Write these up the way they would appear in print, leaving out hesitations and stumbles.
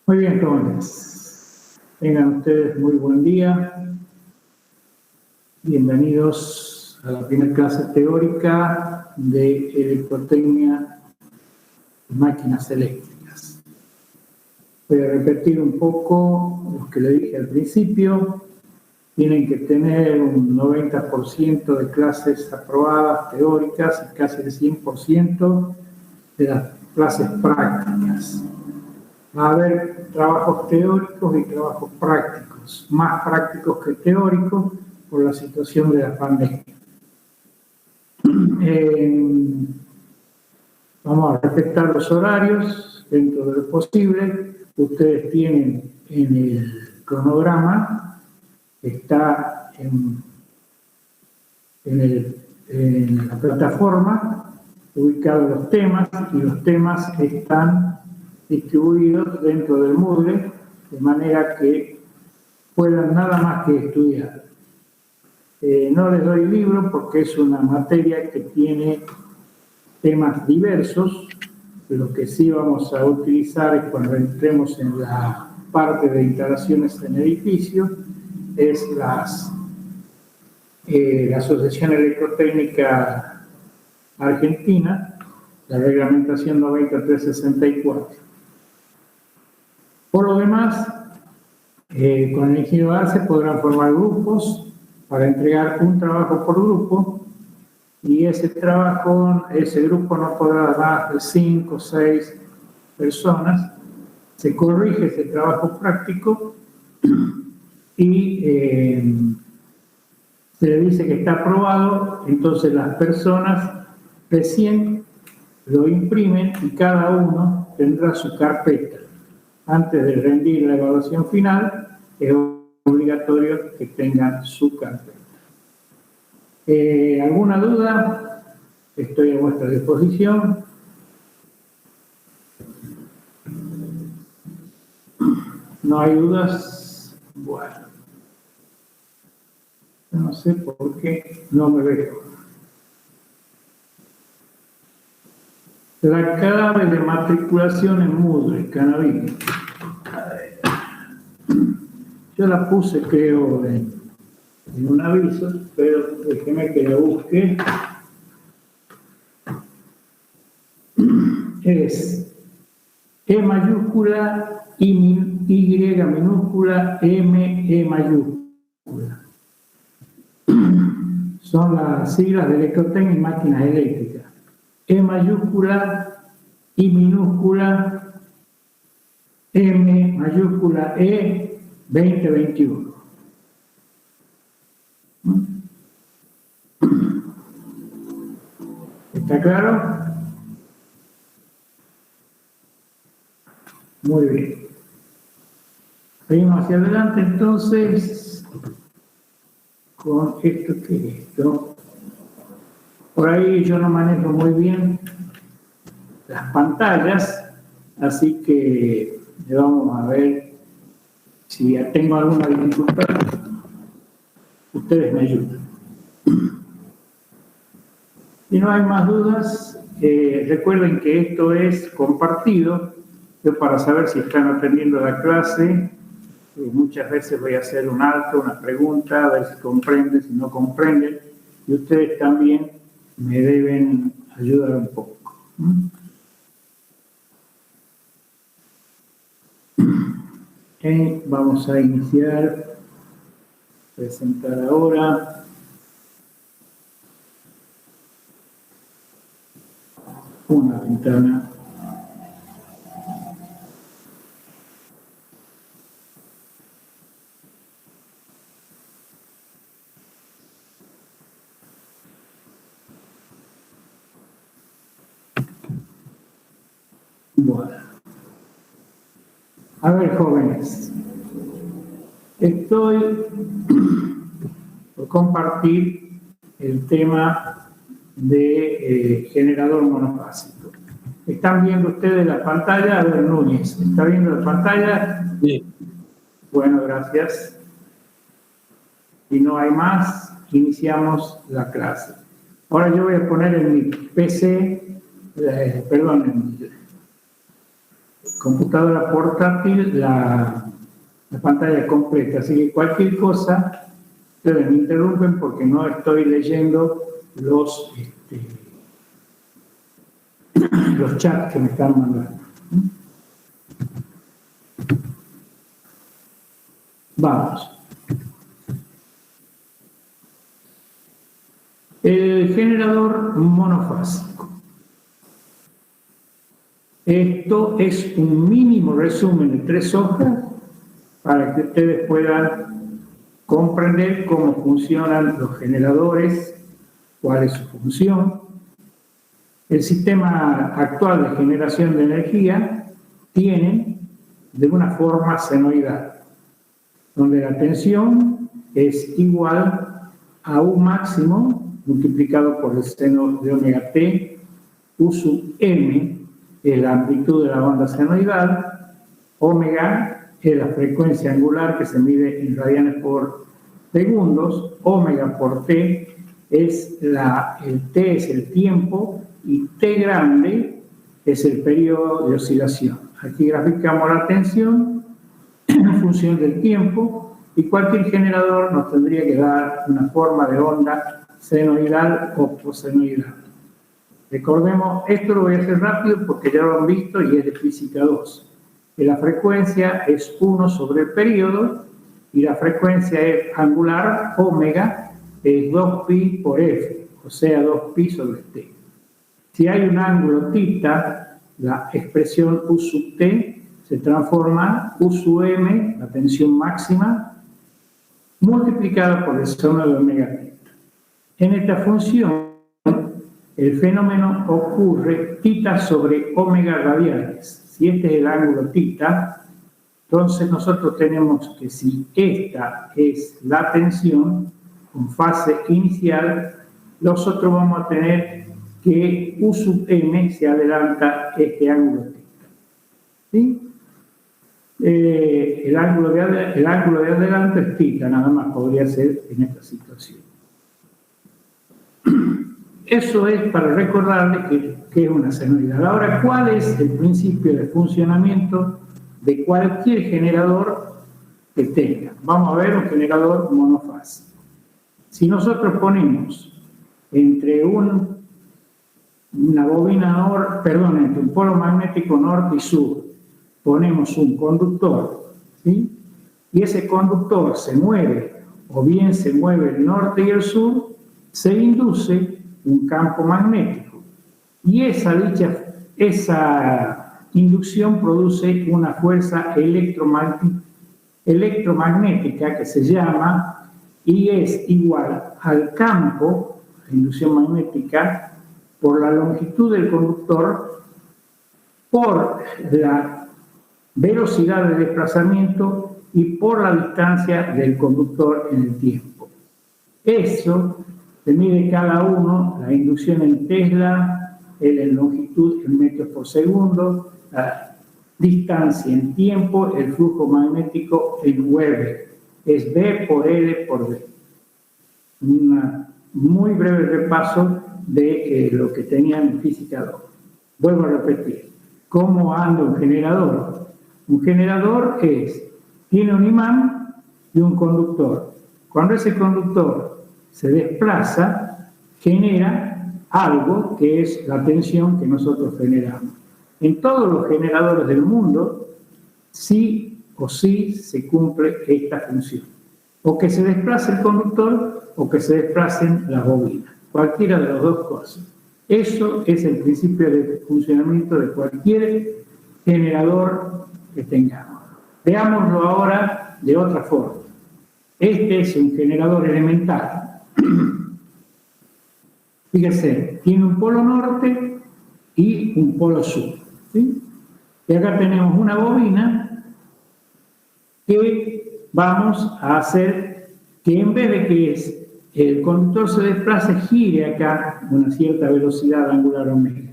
Muy bien, jóvenes. Tengan ustedes muy buen día. Bienvenidos a la primera clase teórica de electrotecnia y máquinas eléctricas. Voy a repetir un poco lo que le dije al principio. Tienen que tener un 90% de clases aprobadas teóricas y casi el 100% de las clases prácticas. Va a haber trabajos teóricos y trabajos prácticos, más prácticos que teóricos por la situación de la pandemia. Vamos a respetar los horarios dentro de lo posible. Ustedes tienen en el cronograma, está en la plataforma, ubicados los temas, y los temas están distribuidos dentro del Moodle, de manera que puedan nada más que estudiar. No les doy libro porque es una materia que tiene temas diversos. Lo que sí vamos a utilizar es cuando entremos en la parte de instalaciones en edificio, es la Asociación Electrotécnica Argentina, la reglamentación 90364. Por lo demás, con el ingeniero A se podrán formar grupos para entregar un trabajo por grupo, y ese grupo no podrá dar más de 5 o 6 personas. Se corrige ese trabajo práctico y se le dice que está aprobado. Entonces las personas recién lo imprimen y cada uno tendrá su carpeta. Antes de rendir la evaluación final, es obligatorio que tengan su carpeta. ¿Alguna duda? Estoy a vuestra disposición. ¿No hay dudas? Bueno. No sé por qué no me veo. La clave de matriculación en Moodle, Cannabis. Yo la puse, creo, en un aviso, pero déjeme que la busque. Es E mayúscula, Y minúscula, M, E mayúscula. Son las siglas de electrotecnia y máquinas eléctricas. E mayúscula, I minúscula, M mayúscula, E 2021. ¿Está claro? Muy bien. Seguimos hacia adelante entonces con esto que es esto. Por ahí yo no manejo muy bien las pantallas, así que vamos a ver si tengo alguna dificultad. Ustedes me ayudan. Si no hay más dudas, recuerden que esto es compartido. Yo, para saber si están atendiendo la clase, muchas veces voy a hacer un alto, una pregunta, a ver si comprenden, si no comprenden, y ustedes también me deben ayudar un poco. Vamos a iniciar, presentar ahora. Una ventana. Bueno. A ver, jóvenes. Estoy por compartir el tema de generador monofásico. ¿Están viendo ustedes la pantalla? A ver, Núñez, ¿está viendo la pantalla? Sí. Bueno, gracias. Si no hay más, iniciamos la clase. Ahora yo voy a poner en mi PC, en computadora portátil la pantalla completa, así que cualquier cosa, ustedes me interrumpen porque no estoy leyendo los chats que me están mandando. Vamos. El generador monofásico. Esto es un mínimo resumen de 3 hojas para que ustedes puedan comprender cómo funcionan los generadores, cuál es su función. El sistema actual de generación de energía tiene de una forma senoidal, donde la tensión es igual a U máximo multiplicado por el seno de omega t, U sub m es la amplitud de la onda senoidal, omega es la frecuencia angular que se mide en radianes por segundos, omega por t es el t es el tiempo y t grande es el periodo de oscilación. Aquí graficamos la tensión en función del tiempo y cualquier generador nos tendría que dar una forma de onda senoidal o cosenoidal. Recordemos, esto lo voy a hacer rápido porque ya lo han visto y es de física 2. Que la frecuencia es 1 sobre el periodo y la frecuencia angular, omega, es 2pi por f, o sea, 2pi sobre t. Si hay un ángulo θ, la expresión U sub t se transforma U sub m, la tensión máxima, multiplicada por el seno de omega θ. En esta función, el fenómeno ocurre θ sobre omega radianes. Si este es el ángulo θ, entonces nosotros tenemos que si esta es la tensión con fase inicial, nosotros vamos a tener que U sub m se adelanta este ángulo θ. ¿Sí? El ángulo de adelanto es θ, nada más podría ser en esta situación. Eso es para recordarles que es una senoidal. Ahora, ¿cuál es el principio de funcionamiento de cualquier generador que tenga? Vamos a ver un generador monofásico. Si nosotros ponemos entre una bobina entre un polo magnético norte y sur, ponemos un conductor, ¿sí? Y ese conductor se mueve, o bien se mueve el norte y el sur, se induce un campo magnético. Y esa inducción produce una fuerza electromagnética que se llama, y es igual al campo, la inducción magnética, por la longitud del conductor, por la velocidad de desplazamiento y por la distancia del conductor en el tiempo. Eso se mide cada uno, la inducción en Tesla, en longitud en metros por segundo, la distancia en tiempo, el flujo magnético en Weber. Es B por L por B. Un muy breve repaso de lo que tenían en física 2. Vuelvo a repetir. ¿Cómo anda un generador? Un generador tiene un imán y un conductor. Cuando ese conductor se desplaza, genera algo que es la tensión que nosotros generamos. En todos los generadores del mundo, sí o sí se cumple esta función. O que se desplace el conductor o que se desplacen las bobinas. Cualquiera de las dos cosas. Eso es el principio de funcionamiento de cualquier generador que tengamos. Veámoslo ahora de otra forma. Este es un generador elemental. Fíjense, tiene un polo norte y un polo sur. ¿Sí? Y acá tenemos una bobina que vamos a hacer que en vez de que el conductor se desplace, gire acá a una cierta velocidad angular omega.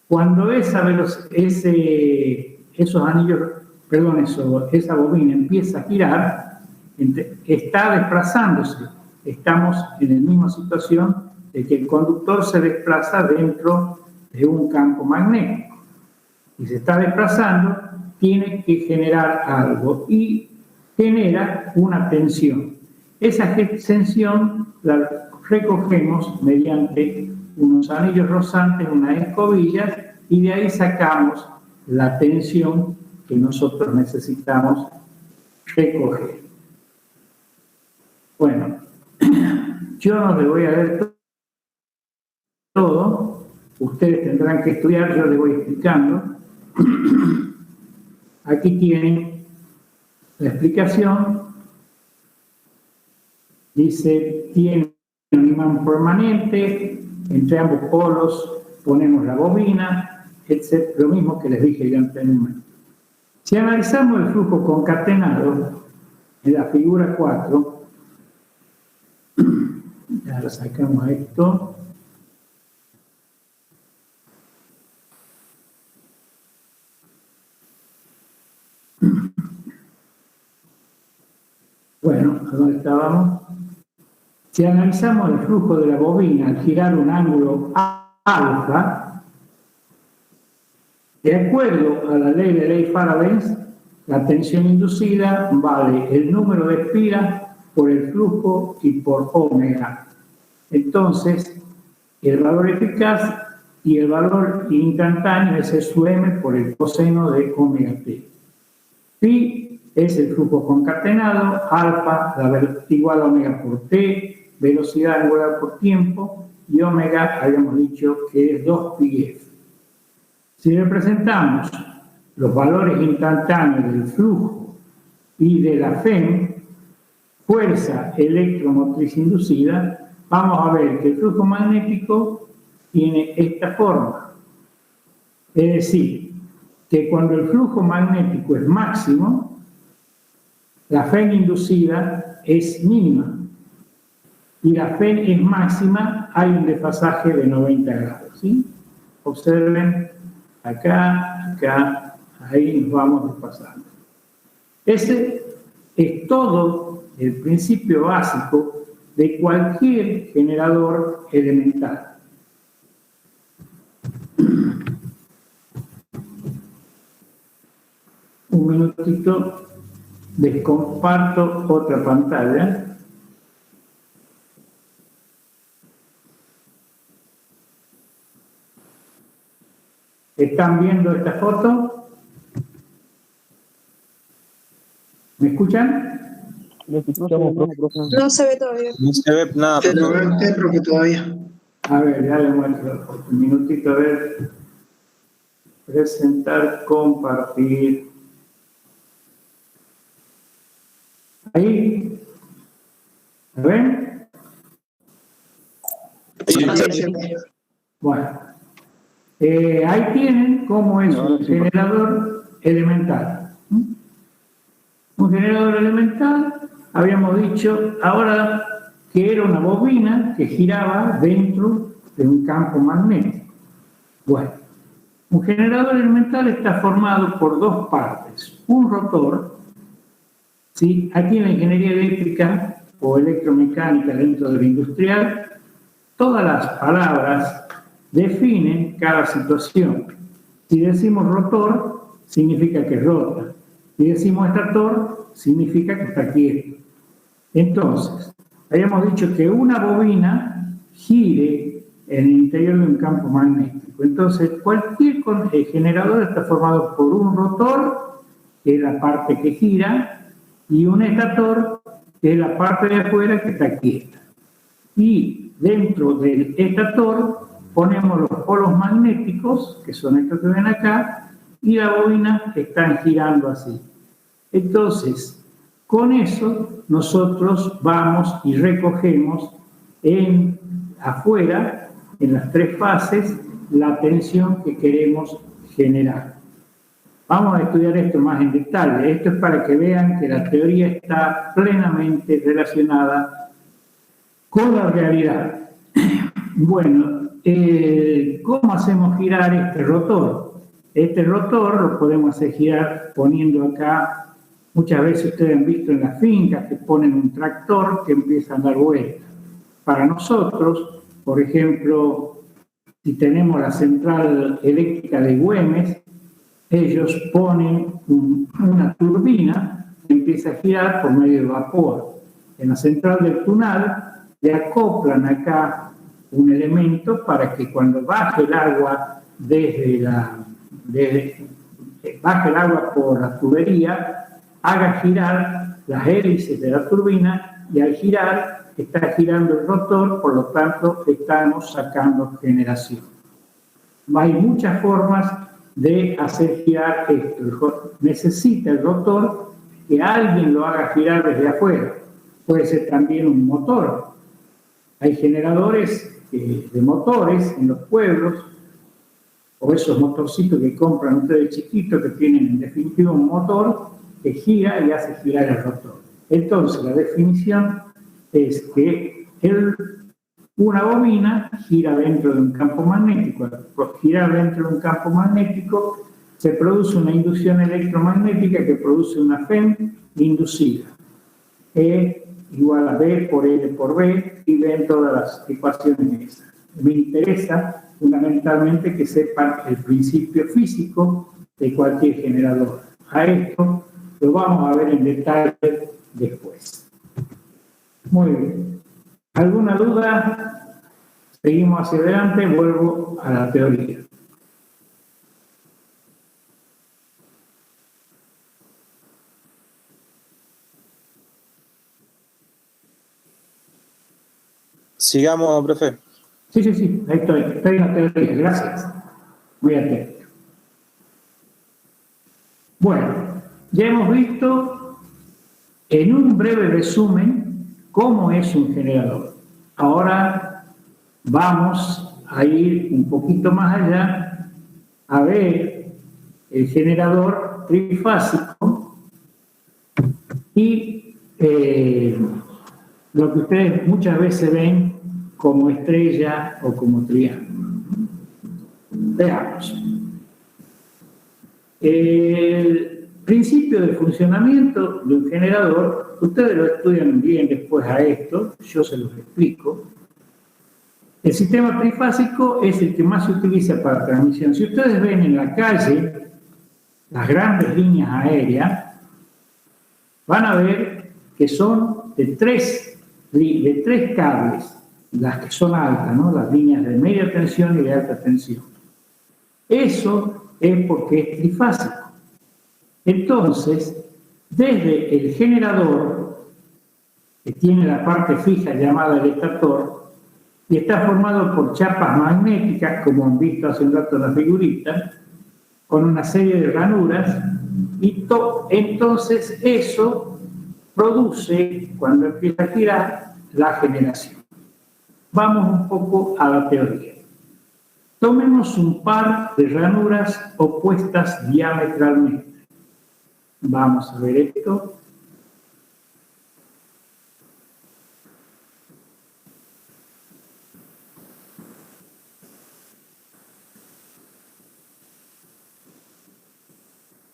Cuando esa bobina empieza a girar, está desplazándose. Estamos en la misma situación de que el conductor se desplaza dentro de un campo magnético. Y se está desplazando tiene que generar algo y genera una tensión. Esa tensión la recogemos mediante unos anillos rozantes, unas escobillas, y de ahí sacamos la tensión que nosotros necesitamos recoger. Bueno, yo no les voy a ver todo, ustedes tendrán que estudiar, yo les voy explicando. Aquí tienen la explicación. Dice, tiene un imán permanente, entre ambos polos ponemos la bobina, etc. Lo mismo que les dije yo anteriormente. Si analizamos el flujo concatenado en la figura 4, ya lo sacamos a esto. Bueno, ¿a dónde estábamos? Si analizamos el flujo de la bobina al girar un ángulo alfa, de acuerdo a la ley Faraday, la tensión inducida vale el número de espiras por el flujo y por omega. Entonces, el valor eficaz y el valor instantáneo es su m por el coseno de omega t. Phi es el flujo concatenado, alfa igual a omega por t, velocidad angular por tiempo, y omega habíamos dicho que es 2πf. Si representamos los valores instantáneos del flujo y de la FEM, fuerza electromotriz inducida, vamos a ver que el flujo magnético tiene esta forma. Es decir, que cuando el flujo magnético es máximo, la FEM inducida es mínima. Y la FEM es máxima, hay un desfasaje de 90 grados. ¿Sí? Observen, acá, acá, ahí nos vamos desfasando. Ese es todo el principio básico de cualquier generador elemental. Un minutito, descomparto otra pantalla. ¿Están viendo esta foto? ¿Me escuchan? No se ve todavía. No se ve nada. No ve usted, profe, todavía. A ver, ya le muestro la foto. Un minutito, a ver. Presentar, compartir. Ahí. ¿Lo ven? Bueno. Ahí tienen cómo es un generador elemental. Un generador elemental, habíamos dicho ahora que era una bobina que giraba dentro de un campo magnético. Bueno, un generador elemental está formado por dos partes. Un rotor, ¿sí? Aquí en la ingeniería eléctrica o electromecánica dentro de la industrial, todas las palabras definen cada situación. Si decimos rotor, significa que rota. Si decimos estator, significa que está quieto. Entonces, habíamos dicho que una bobina gire en el interior de un campo magnético. Entonces, cualquier generador está formado por un rotor, que es la parte que gira, y un estator, que es la parte de afuera que está quieta. Y dentro del estator ponemos los polos magnéticos, que son estos que ven acá, y la bobina están girando así. Entonces, con eso nosotros vamos y recogemos afuera, en las tres fases, la tensión que queremos generar. Vamos a estudiar esto más en detalle. Esto es para que vean que la teoría está plenamente relacionada con la realidad. Bueno, ¿cómo hacemos girar este rotor? Este rotor lo podemos hacer girar poniendo acá, muchas veces ustedes han visto en las fincas que ponen un tractor que empieza a dar vueltas. Para nosotros, por ejemplo, si tenemos la central eléctrica de Güemes, ellos ponen una turbina que empieza a girar por medio de vapor. En la central del tunal le acoplan acá un elemento para que cuando baje el agua baje el agua por la tubería, haga girar las hélices de la turbina y al girar está girando el rotor, por lo tanto estamos sacando generación. Hay muchas formas de hacer girar esto. Necesita el rotor que alguien lo haga girar desde afuera. Puede ser también un motor. Hay generadores de motores en los pueblos, o esos motorcitos que compran ustedes chiquitos que tienen en definitiva un motor que gira y hace girar el rotor. Entonces la definición es que una bobina gira dentro de un campo magnético. Al girar dentro de un campo magnético se produce una inducción electromagnética que produce una FEM inducida. E igual a B por L por B, y ven todas las ecuaciones esas. Me interesa fundamentalmente que sepan el principio físico de cualquier generador. A esto lo vamos a ver en detalle después. Muy bien. ¿Alguna duda? Seguimos hacia adelante, vuelvo a la teoría. Sigamos, profe. Sí, ahí estoy en la teoría, gracias. Muy atento. Bueno, ya hemos visto en un breve resumen cómo es un generador. Ahora vamos a ir un poquito más allá a ver el generador trifásico y lo que ustedes muchas veces ven como estrella o como triángulo. Veamos. El principio de funcionamiento de un generador, ustedes lo estudian bien después a esto, yo se los explico. El sistema trifásico es el que más se utiliza para transmisión. Si ustedes ven en la calle las grandes líneas aéreas, van a ver que son de tres cables, las que son altas, ¿no? Las líneas de media tensión y de alta tensión. Eso es porque es trifásico. Entonces, desde el generador, que tiene la parte fija llamada el estator, y está formado por chapas magnéticas, como han visto hace un rato en la figurita, con una serie de ranuras, y entonces eso produce, cuando empieza a girar, la generación. Vamos un poco a la teoría. Tomemos un par de ranuras opuestas diametralmente. Vamos a ver esto.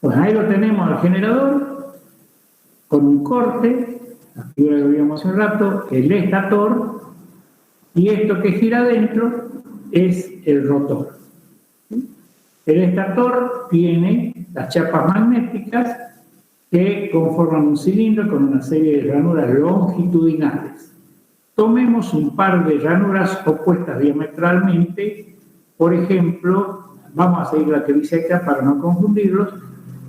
Pues ahí lo tenemos al generador con un corte, la figura que vimos hace un rato, el estator, y esto que gira adentro es el rotor. El estator tiene las chapas magnéticas que conforman un cilindro con una serie de ranuras longitudinales. Tomemos un par de ranuras opuestas diametralmente. Por ejemplo, vamos a seguir la que dice acá para no confundirlos,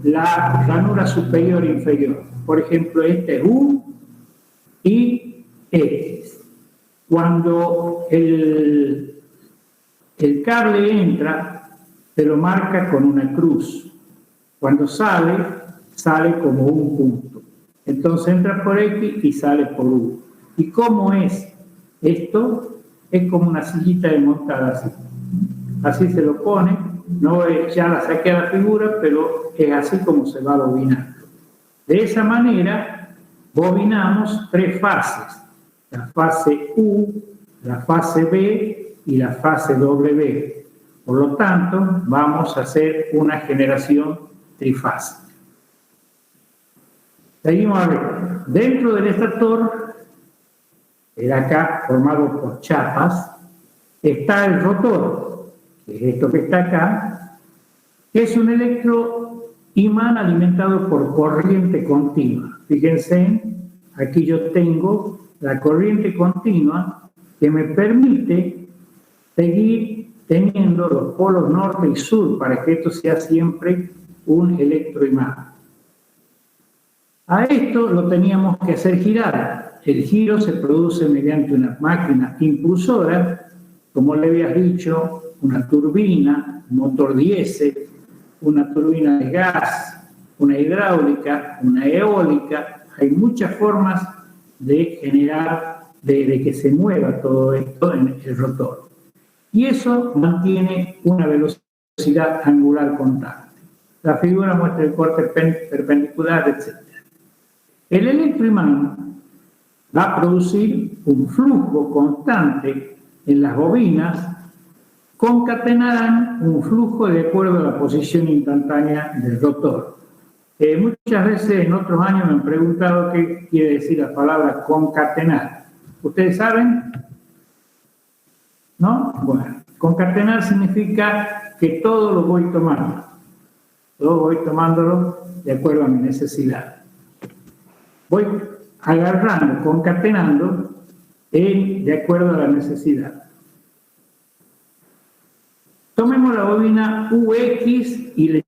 la ranura superior e inferior. Por ejemplo, este es U y X. Cuando el cable entra, se lo marca con una cruz. Cuando sale como un punto. Entonces entra por X y sale por U. ¿Y cómo es esto? Es como una sillita de montada así. Así se lo pone. No es, ya la saqué a la figura, pero es así como se va bobinando. De esa manera, bobinamos tres fases. La fase U, la fase B y la fase W. Por lo tanto, vamos a hacer una generación trifásica. Seguimos a ver. Dentro del estator, el acá formado por chapas, está el rotor, que es esto que está acá, Es un electroimán alimentado por corriente continua. Fíjense, aquí yo tengo la corriente continua que me permite seguir teniendo los polos norte y sur para que esto sea siempre un electroimán. A esto lo teníamos que hacer girar. El giro se produce mediante una máquina impulsora, como le había dicho, una turbina, un motor diésel, una turbina de gas, una hidráulica, una eólica. Hay muchas formas de generar, de que se mueva todo esto en el rotor. Y eso mantiene una velocidad angular constante. La figura muestra el corte perpendicular, etc. El electroimán va a producir un flujo constante en las bobinas, concatenarán un flujo de acuerdo a la posición instantánea del rotor. Muchas veces en otros años me han preguntado qué quiere decir la palabra concatenar. ¿Ustedes saben? ¿No? Bueno, concatenar significa que todo lo voy tomando. Todo voy tomándolo de acuerdo a mi necesidad. Voy agarrando, concatenando de acuerdo a la necesidad. Tomemos la bobina UX y le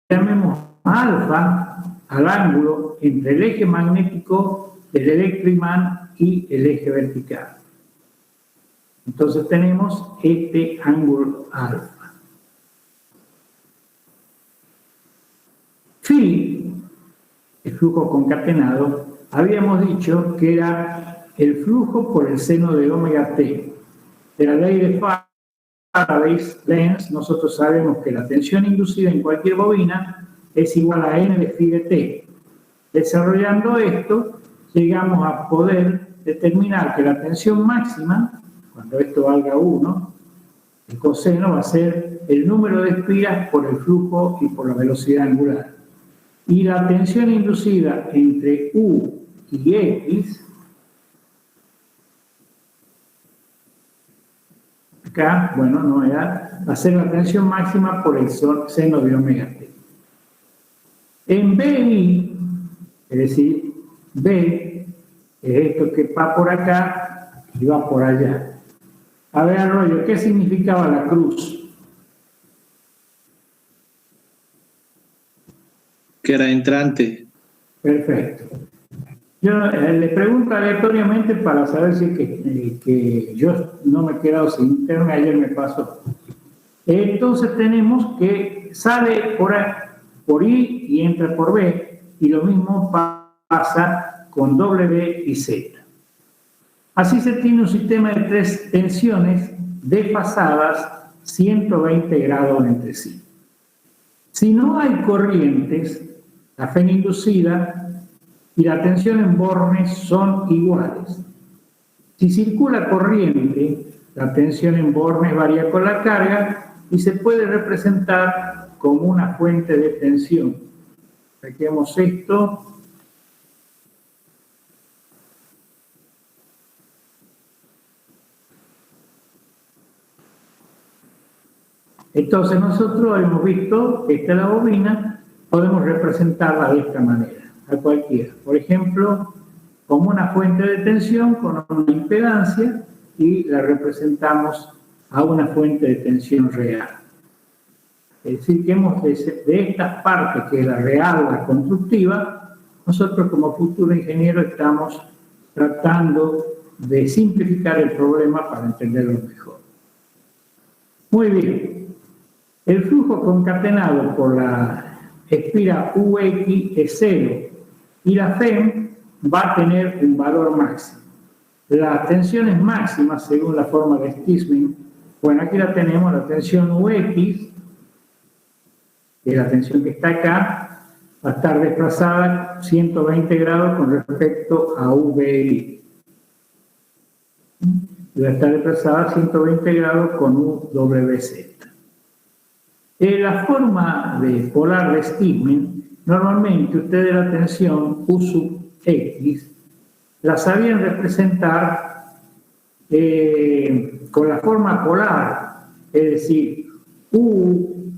llamemos alfa al ángulo entre el eje magnético del electroimán y el eje vertical. Entonces tenemos este ángulo alfa. Phi, el flujo concatenado, habíamos dicho que era el flujo por el seno de omega t. De la ley de Faraday's Lens, nosotros sabemos que la tensión inducida en cualquier bobina es igual a n de phi de t. Desarrollando esto, llegamos a poder determinar que la tensión máxima, cuando esto valga 1, el coseno va a ser el número de espiras por el flujo y por la velocidad angular. Y la tensión inducida entre U y X, acá, bueno, no era, va a ser la tensión máxima por el seno de omega t. En BI, es decir, B es esto que va por acá y va por allá. A ver, Arroyo, ¿qué significaba la cruz? Que era entrante. Perfecto. Yo le pregunto aleatoriamente para saber si que yo no me he quedado sin internet, ayer me pasó. Entonces tenemos que sale por I y entra por B, y lo mismo pasa con W y Z. Así se tiene un sistema de tres tensiones desfasadas 120 grados entre sí. Si no hay corrientes, la fe inducida y la tensión en bornes son iguales. Si circula corriente, la tensión en bornes varía con la carga y se puede representar como una fuente de tensión. Saquemos esto. Entonces nosotros hemos visto que esta es la bobina, podemos representarla de esta manera, a cualquiera. Por ejemplo, como una fuente de tensión con una impedancia y la representamos a una fuente de tensión real. Es decir, que hemos de estas partes, que es la real, la constructiva, nosotros como futuros ingenieros estamos tratando de simplificar el problema para entenderlo mejor. Muy bien. El flujo concatenado por la espira UX es 0 y la FEM va a tener un valor máximo. Las tensiones máximas, según la forma de Stigsman, bueno, aquí la tenemos, la tensión UX, que es la tensión que está acá, va a estar desplazada 120 grados con respecto a VI. Y va a estar desplazada 120 grados con UWZ. La forma de polar de Stigsman, normalmente ustedes la tensión U sub X la sabían representar con la forma polar, es decir, U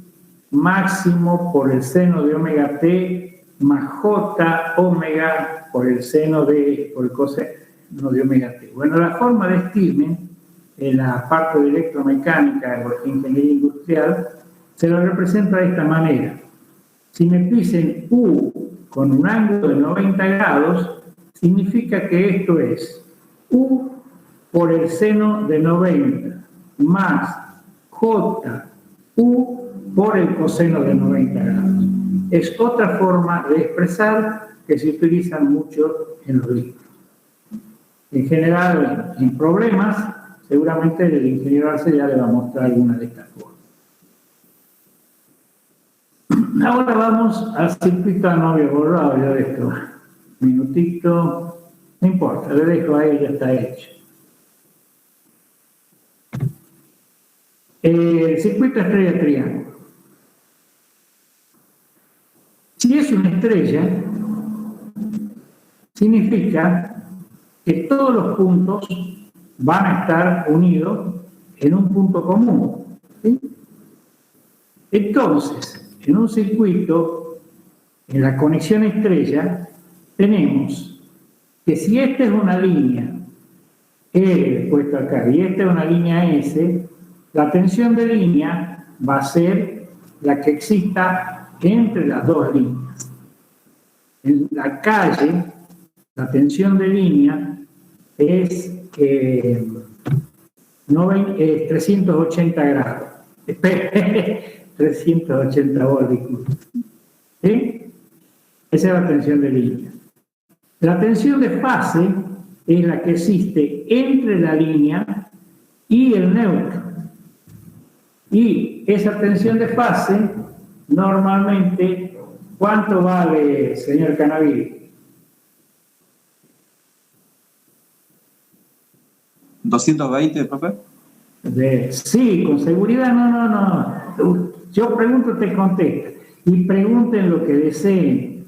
máximo por el seno de omega t más j omega por el coseno de omega t. Bueno, la forma de Stirling en la parte de electromecánica o ingeniería industrial se lo representa de esta manera. Si me dicen U con un ángulo de 90 grados, significa que esto es U por el seno de 90 más J U por el coseno de 90 grados. Es otra forma de expresar que se utiliza mucho en los libros. En general, en problemas, seguramente el ingeniero Arce ya le va a mostrar alguna de estas formas. Ahora vamos al circuito. No había borrado yo de esto. Un minutito. No importa, le dejo ahí, ya está hecho. El circuito estrella-triángulo. Si es una estrella, significa que todos los puntos van a estar unidos en un punto común, ¿sí? Entonces, en un circuito, en la conexión estrella, tenemos que si esta es una línea L puesto acá y esta es una línea S, la tensión de línea va a ser la que exista entre las dos líneas. En la calle, la tensión de línea es 380 grados. 380 voltios. ¿Sí? Esa es la tensión de línea. La tensión de fase es la que existe entre la línea y el neutro. Y esa tensión de fase, normalmente, ¿cuánto vale, señor Canaví? 220, profe. Sí, con seguridad, no. Yo pregunto, te contesto. Y pregunten lo que deseen,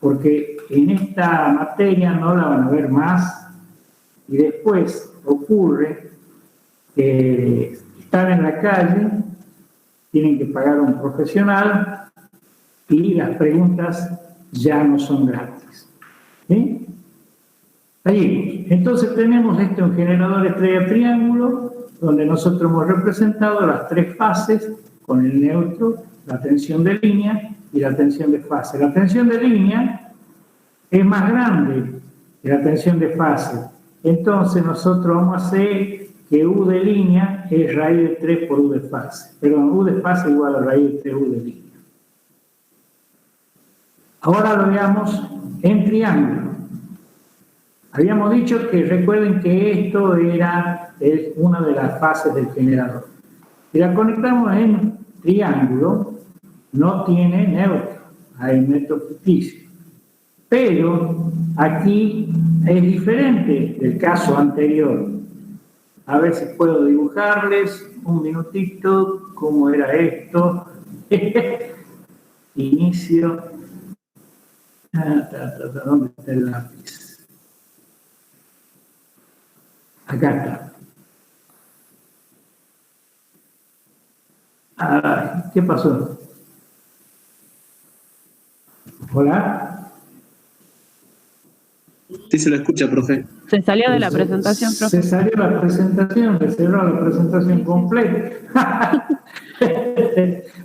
porque en esta materia no la van a ver más. Y después ocurre que están en la calle, tienen que pagar a un profesional y las preguntas ya no son gratis. ¿Sí? Ahí. Entonces tenemos un generador estrella-triángulo donde nosotros hemos representado las tres fases con el neutro, la tensión de línea y la tensión de fase. La tensión de línea es más grande que la tensión de fase. Entonces nosotros vamos a hacer que U de línea es raíz de 3 por U de fase. Perdón, U de fase igual a raíz de 3 U de línea. Ahora lo veamos en triángulo. Habíamos dicho que recuerden que esto es una de las fases del generador. Si la conectamos en triángulo, no tiene neutro, hay neutro ficticio. Pero aquí es diferente del caso anterior. A ver si puedo dibujarles un minutito cómo era esto. Inicio. ¿Dónde está el lápiz? Acá está. Ay, ¿qué pasó? ¿Hola? Sí, se lo escucha, profe. Se salió de la presentación, profe. Se salió la presentación, se cerró la presentación completa.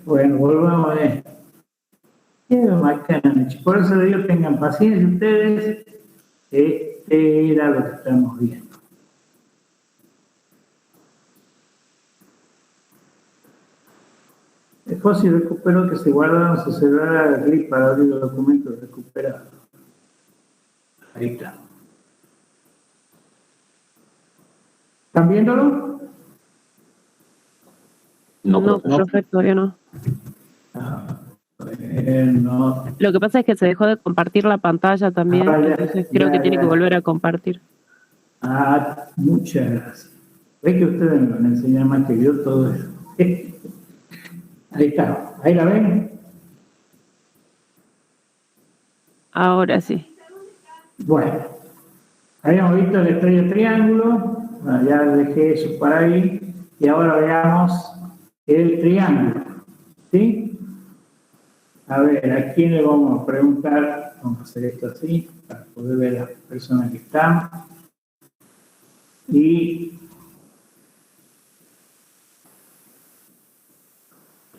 Bueno, volvamos a ver. Por eso le digo, tengan paciencia ustedes. Este era lo que estamos viendo. El fósil recuperó que se guardaron su celular de RIP para abrir los documentos recuperados. Ahí está. ¿Están viéndolo? No, profe, todavía no. No. Lo que pasa es que se dejó de compartir la pantalla también, entonces creo que tiene que volver a compartir. Muchas gracias. Ve que ustedes me van a enseñar más que yo todo eso. Ahí está. ¿Ahí la ven? Ahora sí. Bueno, habíamos visto el estrella-triángulo. Bueno, ya dejé eso para ahí. Y ahora veamos el triángulo. ¿Sí? A ver, ¿a quién le vamos a preguntar? Vamos a hacer esto así, para poder ver a las personas que están. Y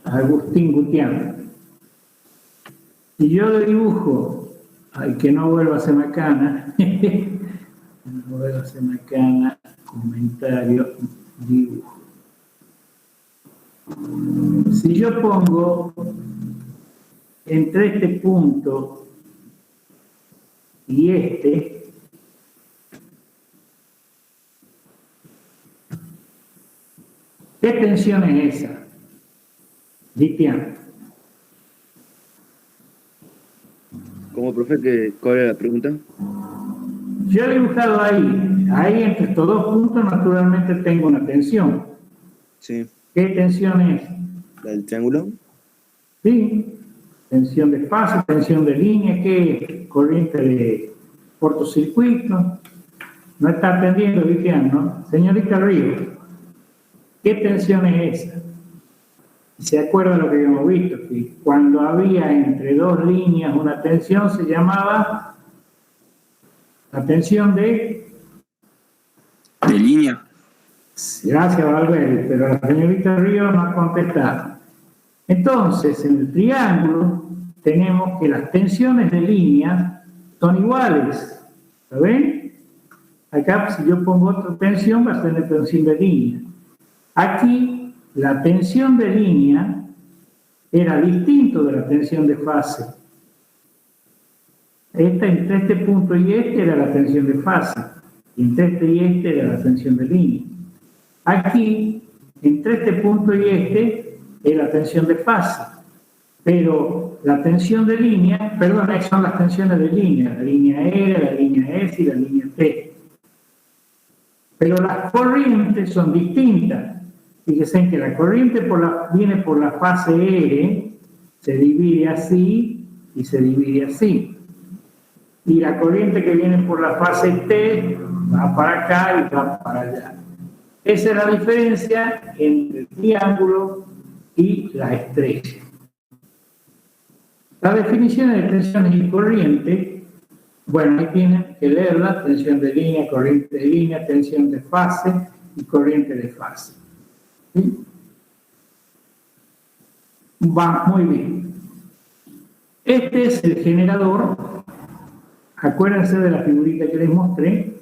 Agustín Gutián. Y yo le dibujo, al que no vuelva a ser macana, no vuelva a ser macana, comentario, dibujo. Si yo pongo entre este punto y este, ¿qué tensión es esa? Ditian. ¿Cómo, profe? ¿Cuál era la pregunta? Yo he dibujado ahí entre estos dos puntos naturalmente tengo una tensión. Sí. ¿Qué tensión es? ¿La del triángulo? Sí, tensión de fase, tensión de línea, ¿qué? Corriente de cortocircuito. No está atendiendo, Ditian, ¿no? Señorita Ríos, ¿qué tensión es esa? ¿Se acuerdan lo que habíamos visto? Que cuando había entre dos líneas una tensión se llamaba la tensión de línea. Gracias, Valverde, pero la señorita Río no ha contestado. Entonces, en el triángulo tenemos que las tensiones de línea son iguales. ¿Saben? Acá, si yo pongo otra tensión, va a ser la tensión de línea. Aquí, la tensión de línea era distinto de la tensión de fase. Entre este punto y este era la tensión de fase. Y entre este y este era la tensión de línea. Aquí, entre este punto y este, es la tensión de fase. Pero la tensión de línea, perdón, son las tensiones de línea, la línea R, la línea S y la línea T. Pero las corrientes son distintas. Fíjense que la corriente viene por la fase R, se divide así y se divide así. Y la corriente que viene por la fase T va para acá y va para allá. Esa es la diferencia entre el triángulo y la estrella. Las definiciones de tensiones y corriente, bueno, ahí tienen que leerla: tensión de línea, corriente de línea, tensión de fase y corriente de fase. ¿Sí? Va muy bien. Este es el generador. Acuérdense de la figurita que les mostré,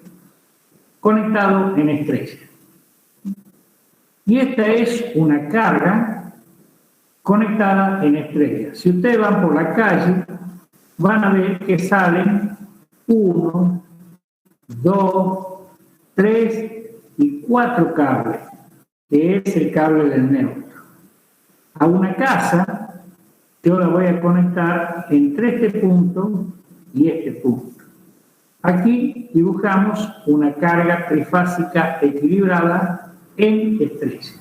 conectado en estrella. Y esta es una carga conectada en estrella. Si ustedes van por la calle, van a ver que salen 1, 2, 3 y 4 cables, que es el cable del neutro. A una casa, yo la voy a conectar entre este punto y este punto. Aquí dibujamos una carga trifásica equilibrada en estrella.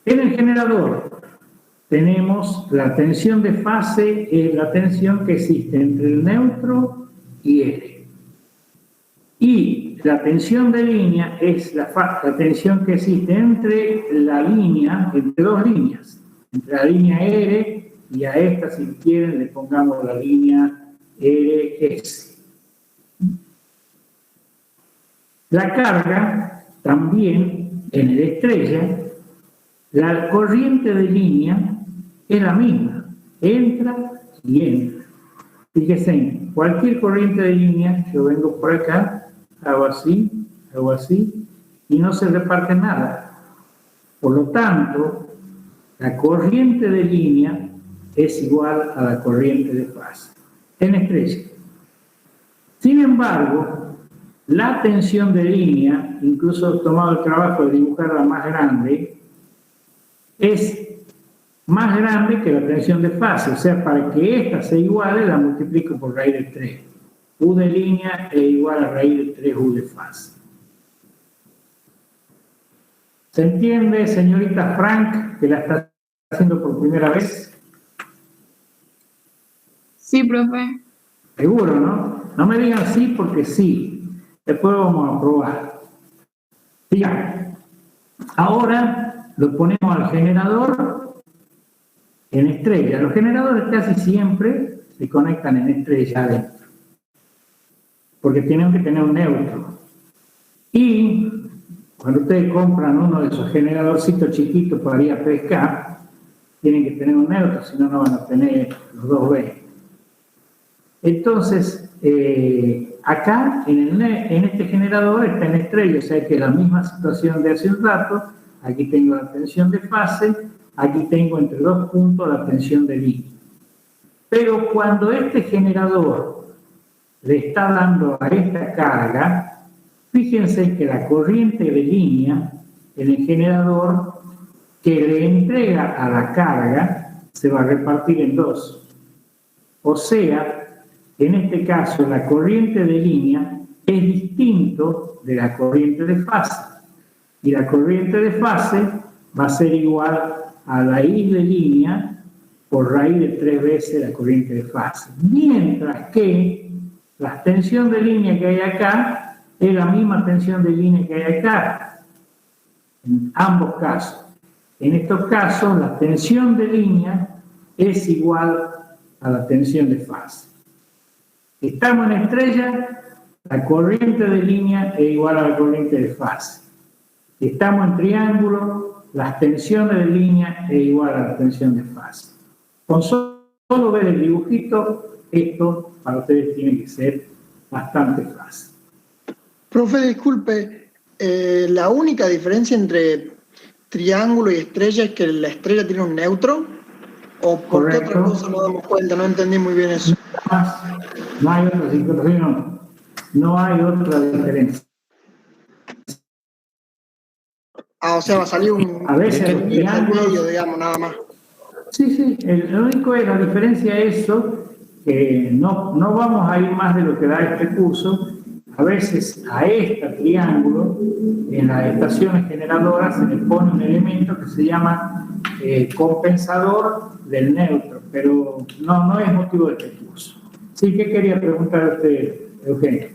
En el generador tenemos la tensión de fase, es la tensión que existe entre el neutro y R. Y la tensión de línea es la tensión que existe entre la línea, entre dos líneas, entre la línea R y a esta, si quieren, le pongamos la línea RS. La carga también en el estrella, la corriente de línea es la misma, entra y entra. Fíjense, cualquier corriente de línea, yo vengo por acá, hago así, y no se reparte nada. Por lo tanto, la corriente de línea es igual a la corriente de fase en estrella. Sin embargo, la tensión de línea, incluso he tomado el trabajo de dibujarla más grande, es más grande que la tensión de fase. O sea, para que esta sea igual, la multiplico por raíz de 3. U de línea es igual a raíz de 3 U de fase. ¿Se entiende, señorita Frank, que la está haciendo por primera vez? Sí, profe. Seguro, ¿no? No me digan sí porque sí. Después vamos a probar. Bien. Ahora lo ponemos al generador en estrella. Los generadores casi siempre se conectan en estrella adentro, porque tienen que tener un neutro. Y cuando ustedes compran uno de esos generadorcitos chiquitos para ir a pescar, tienen que tener un neutro, si no, no van a tener los 2B. Entonces, acá en este generador está en estrella, o sea que es la misma situación de hace un rato. Aquí tengo la tensión de fase, aquí tengo entre dos puntos la tensión de línea. Pero cuando este generador le está dando a esta carga, fíjense que la corriente de línea en el generador que le entrega a la carga se va a repartir en dos. O sea, en este caso la corriente de línea es distinto de la corriente de fase. Y la corriente de fase va a ser igual a la I de línea por raíz de 3 veces la corriente de fase. Mientras que la tensión de línea que hay acá es la misma tensión de línea que hay acá. En ambos casos. En estos casos, la tensión de línea es igual a la tensión de fase. Estamos en estrella, la corriente de línea es igual a la corriente de fase. Estamos en triángulo, las tensiones de línea es igual a la tensión de fase. Con solo ver el dibujito, esto para ustedes tiene que ser bastante fácil. Profe, disculpe, la única diferencia entre triángulo y estrella es que la estrella tiene un neutro, o por qué otra cosa no damos cuenta, no entendí muy bien eso. No hay otra situación, no hay otra diferencia. O sea, va a salir un a veces el medio, digamos, nada más. Sí, lo único es la diferencia es eso, que no vamos a ir más de lo que da este curso. A veces a este triángulo, en las estaciones generadoras, se le pone un elemento que se llama compensador del neutro, pero no es motivo de este curso. Sí, ¿qué quería preguntar a usted, Eugenio?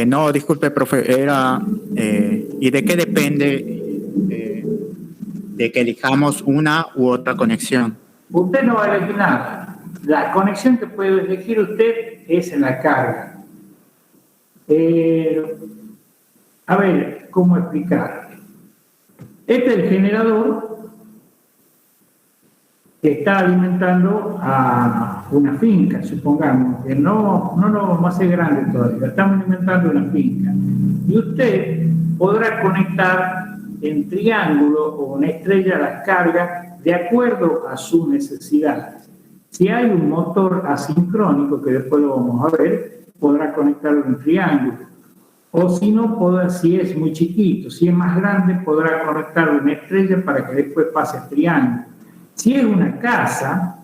No, disculpe, profe, era ¿y de qué depende de que elijamos una u otra conexión? Usted no va a elegir nada. La conexión que puede elegir usted es en la carga. A ver, ¿cómo explicar? Este es el generador que está alimentando a una finca, supongamos, que no vamos a hacer grande todavía, estamos alimentando una finca. Y usted podrá conectar en triángulo o en estrella las cargas de acuerdo a sus necesidades. Si hay un motor asincrónico, que después lo vamos a ver, podrá conectarlo en triángulo. O si no, si es muy chiquito, si es más grande, podrá conectarlo en estrella para que después pase a triángulo. Si es una casa,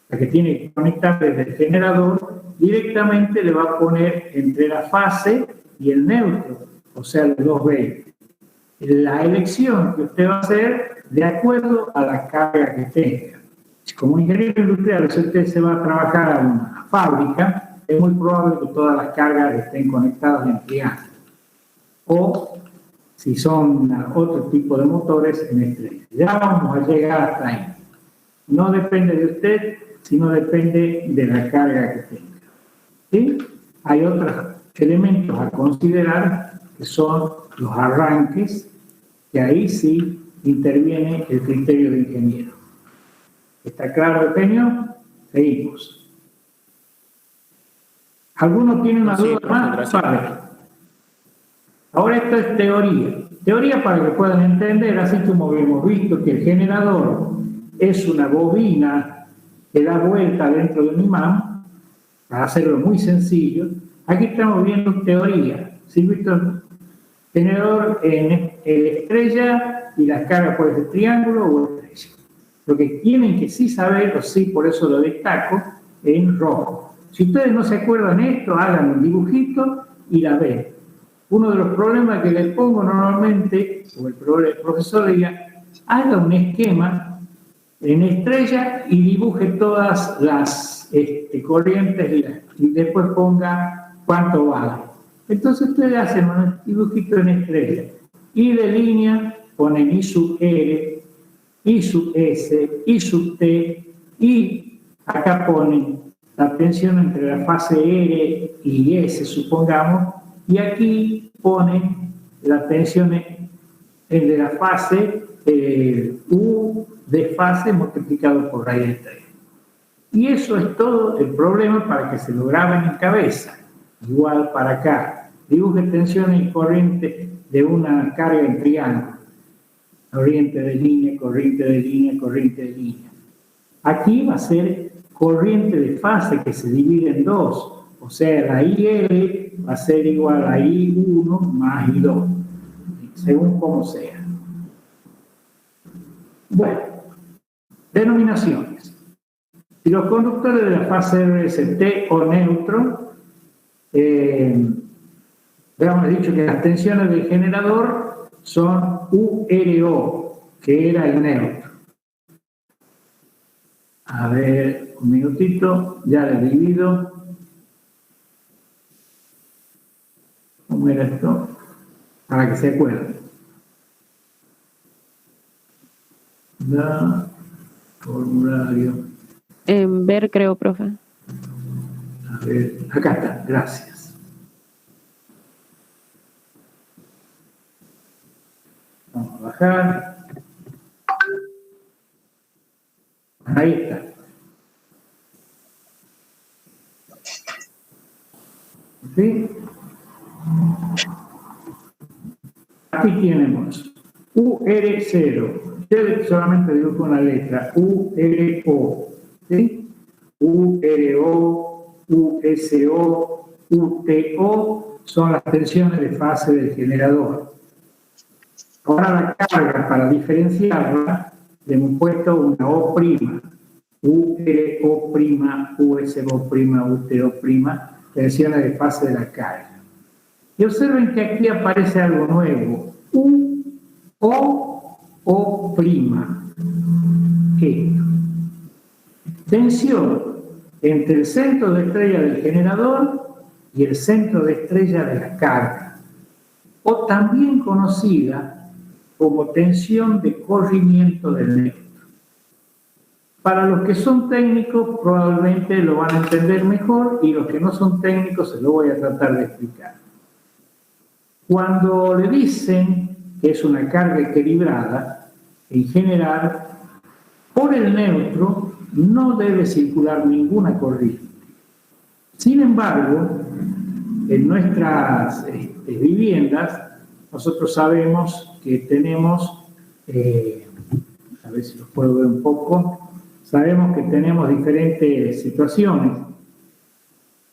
la que tiene que conectar desde el generador, directamente le va a poner entre la fase y el neutro, o sea, los 2B. La elección que usted va a hacer de acuerdo a la carga que tenga. Como ingeniero industrial, si usted se va a trabajar a una fábrica, es muy probable que todas las cargas estén conectadas en triángulo. O, si son otro tipo de motores, en estrella. Ya vamos a llegar hasta ahí. No depende de usted, sino depende de la carga que tenga. ¿Sí? Hay otros elementos a considerar, que son los arranques, que ahí sí interviene el criterio del ingeniero. ¿Está claro, Eugenio? Seguimos. ¿Alguno tiene una duda más? Ahora esto es teoría. Teoría para que puedan entender, así como hemos visto que el generador es una bobina que da vuelta dentro de un imán, para hacerlo muy sencillo. Aquí estamos viendo teoría. ¿Sí, Víctor? Generador en estrella y las cargas puede ser triángulo o estrella. Lo que tienen que sí saber, o sí, por eso lo destaco, en rojo. Si ustedes no se acuerdan de esto, hagan un dibujito y la ven. Uno de los problemas que les pongo normalmente, o el profesor le diga, haga un esquema en estrella y dibuje todas las corrientes y después ponga cuánto vale. Entonces ustedes hacen un dibujito en estrella. Y de línea ponen I sub R, I sub S, I sub T, y acá ponen la tensión entre la fase R y S, supongamos, y aquí ponen la tensión entre la fase U de fase multiplicado por raíz de 3. Y eso es todo el problema para que se lo graben en cabeza. Igual para acá. Dibuje tensiones y corrientes de una carga en triángulo. Corriente de línea, corriente de línea, corriente de línea. Aquí va a ser corriente de fase que se divide en dos. O sea, la IL va a ser igual a I1 más I2, según como sea. Bueno, denominaciones. Si los conductores de la fase RST o neutro, habíamos dicho que las tensiones del generador son URO, que era el neutro. A ver, un minutito, ya le divido. ¿Cómo era esto? Para que se acuerden. Formulario. En ver, creo, profe. A ver, acá está, gracias. Vamos a bajar. Ahí está. ¿Sí? Aquí tenemos UR0. Yo solamente digo con la letra URO. ¿Sí? URO, USO, UTO son las tensiones de fase del generador. Ahora la carga, para diferenciarla, le hemos puesto una O', URO', USO', UTO', tensiones de fase de la carga. Y observen que aquí aparece algo nuevo, O'. Esto. Tensión entre el centro de estrella del generador y el centro de estrella de la carga, o también conocida como tensión de corrimiento del neutro. Para los que son técnicos probablemente lo van a entender mejor, y los que no son técnicos se lo voy a tratar de explicar. Cuando le dicen que es una carga equilibrada, en general, por el neutro no debe circular ninguna corriente. Sin embargo, en nuestras viviendas, nosotros sabemos que tenemos, a ver si los puedo ver un poco, sabemos que tenemos diferentes situaciones.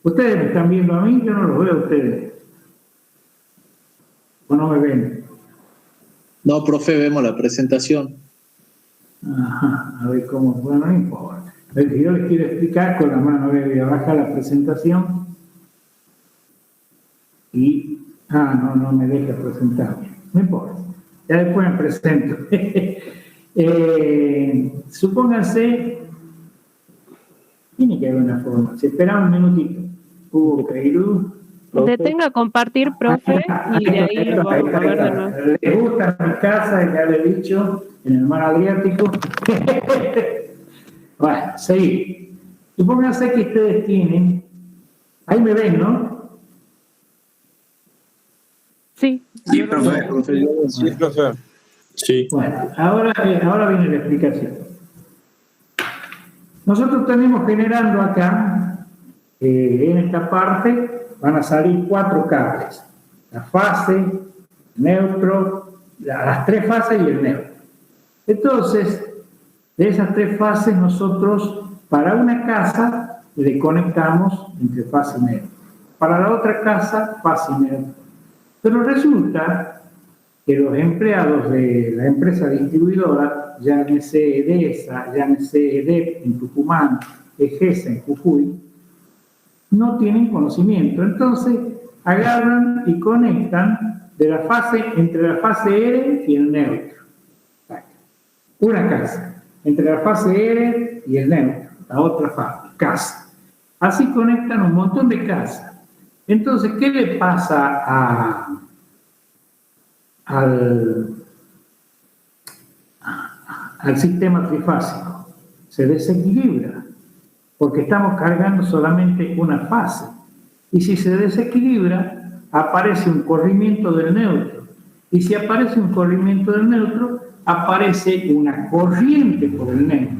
Ustedes me están viendo a mí, yo no los veo a ustedes. ¿O no me ven? No, profe, vemos la presentación. Ajá, a ver cómo, bueno, no importa. Yo les quiero explicar con la mano, voy a bajar la presentación y, no me deja presentarme, no importa, ya después me presento. Supónganse, tiene que haber una forma, si esperamos un minutito, Detenga a compartir, profe, y de ahí lo vamos a ver de nuevo. ¿Les gusta mi casa? Ya le he dicho, en el mar Adriático. Bueno, seguimos. Supónganse que ustedes tienen, ahí me ven, ¿no? Sí. Sí, profe. Sí, profe. Sí. Bueno, ahora viene la explicación. Nosotros tenemos generando acá, en esta parte, van a salir 4 cables. La fase, neutro, las 3 fases y el neutro. Entonces, de esas 3 fases, nosotros, para una casa, le conectamos entre fase y neutro. Para la otra casa, fase y neutro. Pero resulta que los empleados de la empresa distribuidora, llámese EDESA, llámese EDEP en Tucumán, EGESA en Jujuy, no tienen conocimiento. Entonces, agarran y conectan de la fase, entre la fase R y el neutro. Una casa, entre la fase R y el neutro, la otra casa. Así conectan un montón de casas. Entonces, ¿qué le pasa al sistema trifásico. Se desequilibra, porque estamos cargando solamente una fase. Y si se desequilibra, aparece un corrimiento del neutro. Y si aparece un corrimiento del neutro, aparece una corriente por el neutro.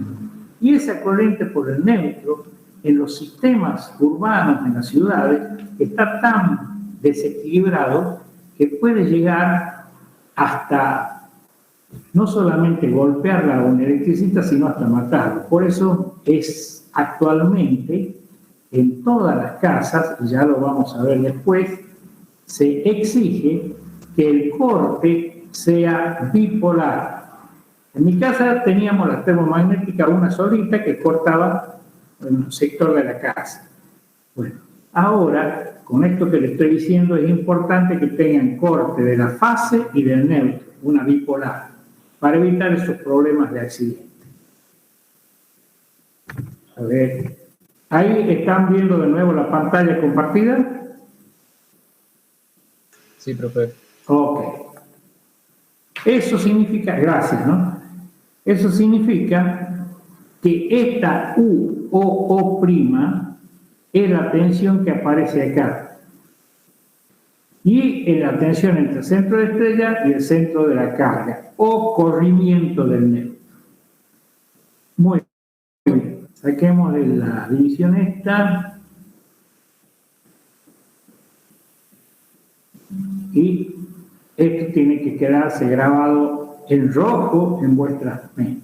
Y esa corriente por el neutro, en los sistemas urbanos, en las ciudades, está tan desequilibrado que puede llegar hasta no solamente golpearla a un electricista, sino hasta matarlo. Por eso es actualmente en todas las casas, y ya lo vamos a ver después, se exige que el corte sea bipolar. En mi casa teníamos la termomagnética, una solita que cortaba en un sector de la casa. Bueno, ahora, con esto que le estoy diciendo, es importante que tengan corte de la fase y del neutro, una bipolar, para evitar esos problemas de accidente. A ver, ¿ahí están viendo de nuevo la pantalla compartida? Sí, profe. Ok. Eso significa, gracias, ¿no? Eso significa que esta U o O' es la tensión que aparece acá. Y es la tensión entre el centro de estrella y el centro de la carga, o corrimiento del neutro. Muy bien. Saquemos de la división esta. Y esto tiene que quedarse grabado en rojo en vuestras mentes.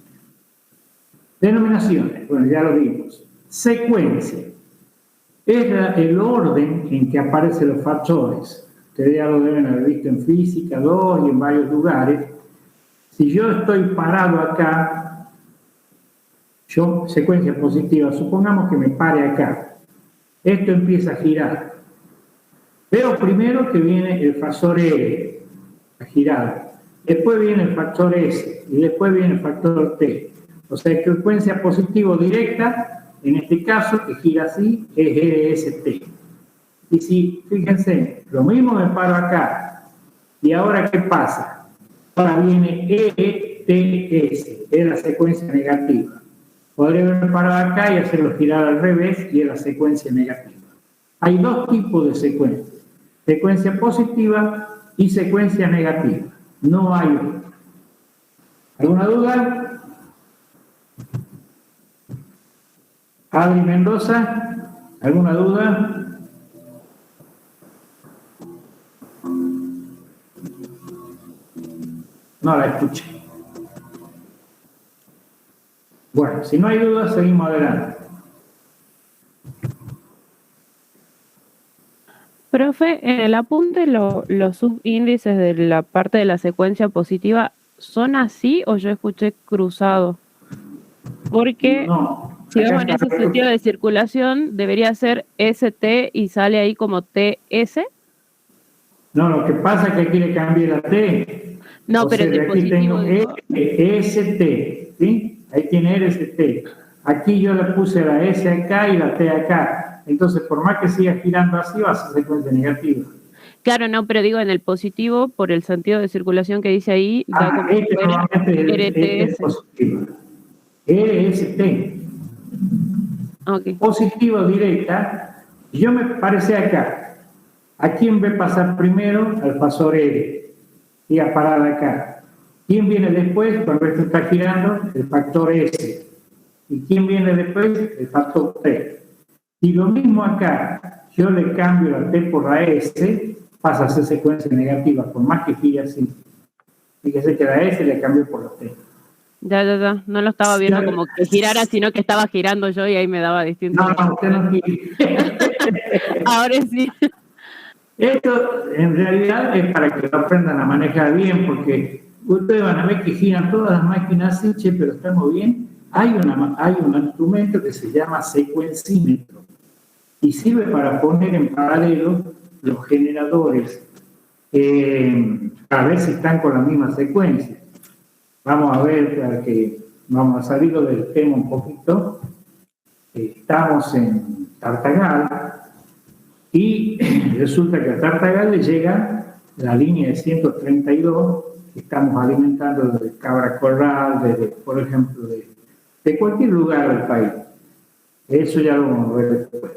Denominaciones, bueno, ya lo vimos. Secuencia. Es el orden en que aparecen los factores. Ustedes ya lo deben haber visto en física 2 y en varios lugares. Si yo estoy parado acá, secuencia positiva, supongamos que me pare acá. Esto empieza a girar. Veo primero que viene el factor R, a girar. Después viene el factor S y después viene el factor T. O sea, frecuencia positiva directa, en este caso, que gira así, es EST. Y si, fíjense, lo mismo me paro acá. ¿Y ahora qué pasa? Ahora viene ETS, es la secuencia negativa. Podría haberme parado acá y hacerlo girar al revés y es la secuencia negativa. Hay dos tipos de secuencias. Secuencia positiva y secuencia negativa. No hay otra. ¿Alguna duda? Adri Mendoza, ¿alguna duda? No la escuché. Bueno, si no hay duda, seguimos adelante. Profe, en el apunte los subíndices de la parte de la secuencia positiva, ¿son así o yo escuché cruzado? Porque No. si vamos en ese sentido de circulación, debería ser ST y sale ahí como TS. No, lo que pasa es que aquí le cambié la T. No, o pero sea, en el aquí positivo, tengo EST, ¿sí? Ahí tiene RST. Aquí yo le puse la S acá y la T acá. Entonces, por más que siga girando así, va a ser secuencia negativa. Claro, no, pero digo en el positivo, por el sentido de circulación que dice ahí, da como nuevamente es positivo. RST. Okay. Positiva directa. Yo me parece acá. ¿A quién ve pasar primero? Al factor R. Y a parar acá. ¿Quién viene después? Cuando esto está girando, el factor S. ¿Y quién viene después? El factor T. Y lo mismo acá, yo le cambio la T por la S, pasa a ser secuencia negativa, por más que gire así. Fíjese que la S le cambio por la T. Ya. No lo estaba viendo como que girara, sino que estaba girando yo y ahí me daba distinto. No, usted no gire. Ahora sí. Esto en realidad es para que lo aprendan a manejar bien, porque ustedes van a ver que giran todas las máquinas así, che, pero estamos bien. Hay un instrumento que se llama secuencímetro y sirve para poner en paralelo los generadores para ver si están con la misma secuencia. Vamos a ver, para que vamos a salir del tema un poquito. Estamos en Tartagal y resulta que a Tartagal le llega la línea de 132 que estamos alimentando desde Cabra Corral, desde, por ejemplo, de cualquier lugar del país. Eso ya lo vamos a ver después.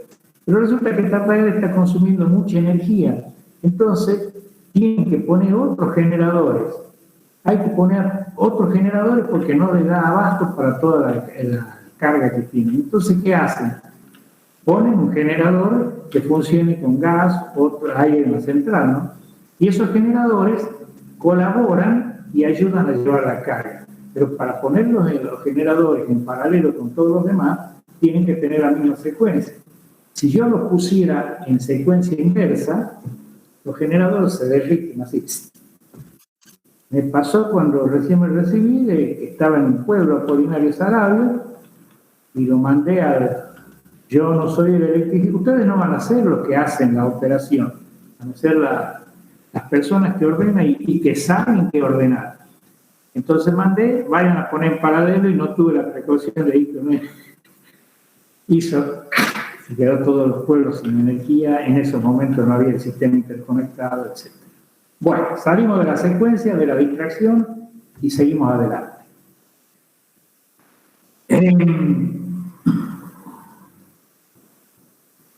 Pero resulta que esta red está consumiendo mucha energía. Entonces, tienen que poner otros generadores. Hay que poner otros generadores porque no les da abasto para toda la carga que tienen. Entonces, ¿qué hacen? Ponen un generador que funcione con gas, otro aire en la central, ¿no? Y esos generadores colaboran y ayudan a llevar la carga. Pero para poner los generadores en paralelo con todos los demás, tienen que tener la misma secuencia. Si yo los pusiera en secuencia inversa, los generadores se derriten así. Me pasó cuando recién me recibí, estaba en un pueblo Apolinario Sarabia, y lo mandé yo no soy el electricista, ustedes no van a ser los que hacen la operación, van a ser las personas que ordenan y que saben qué ordenar. Entonces mandé, vayan a poner en paralelo y no tuve la precaución de ir con él. Se quedó todos los pueblos sin energía, en esos momentos no había el sistema interconectado, etc. Bueno, salimos de la secuencia, de la distracción y seguimos adelante.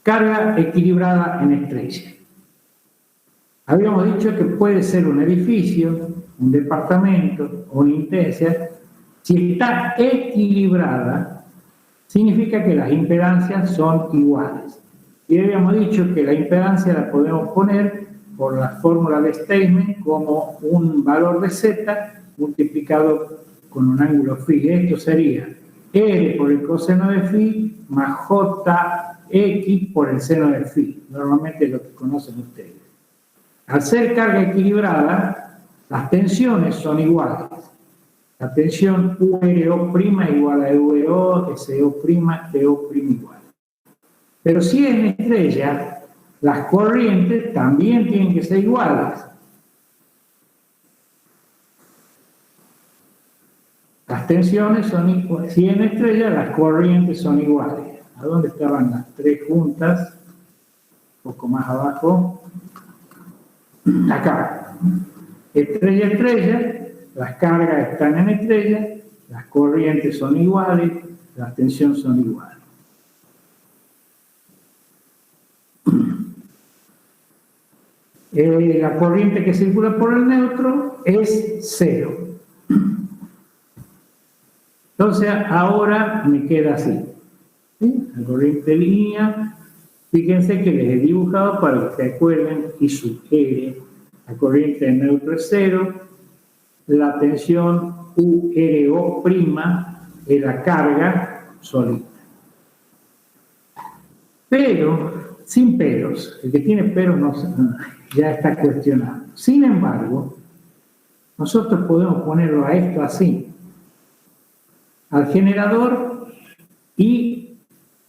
Carga equilibrada en estrella. Habíamos dicho que puede ser un edificio, un departamento o una intensa. Si está equilibrada, significa que las impedancias son iguales. Y habíamos dicho que la impedancia la podemos poner por la fórmula de Steinmetz como un valor de Z multiplicado con un ángulo phi. Esto sería R por el coseno de phi más JX por el seno de phi. Normalmente es lo que conocen ustedes. Al ser carga equilibrada, las tensiones son iguales. La tensión URO' igual a URO, SO', TO' igual. Pero si es en estrella, las corrientes también tienen que ser iguales. Las tensiones son iguales. Si en estrella, las corrientes son iguales. ¿A dónde estaban las tres juntas? Un poco más abajo. Acá. Estrella, estrella, las cargas están en estrella, las corrientes son iguales, las tensiones son iguales. La corriente que circula por el neutro es cero. Entonces ahora me queda así. ¿Sí? La corriente línea, fíjense que les he dibujado para que se acuerden y sugiere. La corriente de neutro es cero, la tensión URO' es la carga solita. Pero, sin peros, el que tiene peros ya está cuestionado. Sin embargo, nosotros podemos ponerlo a esto así, al generador y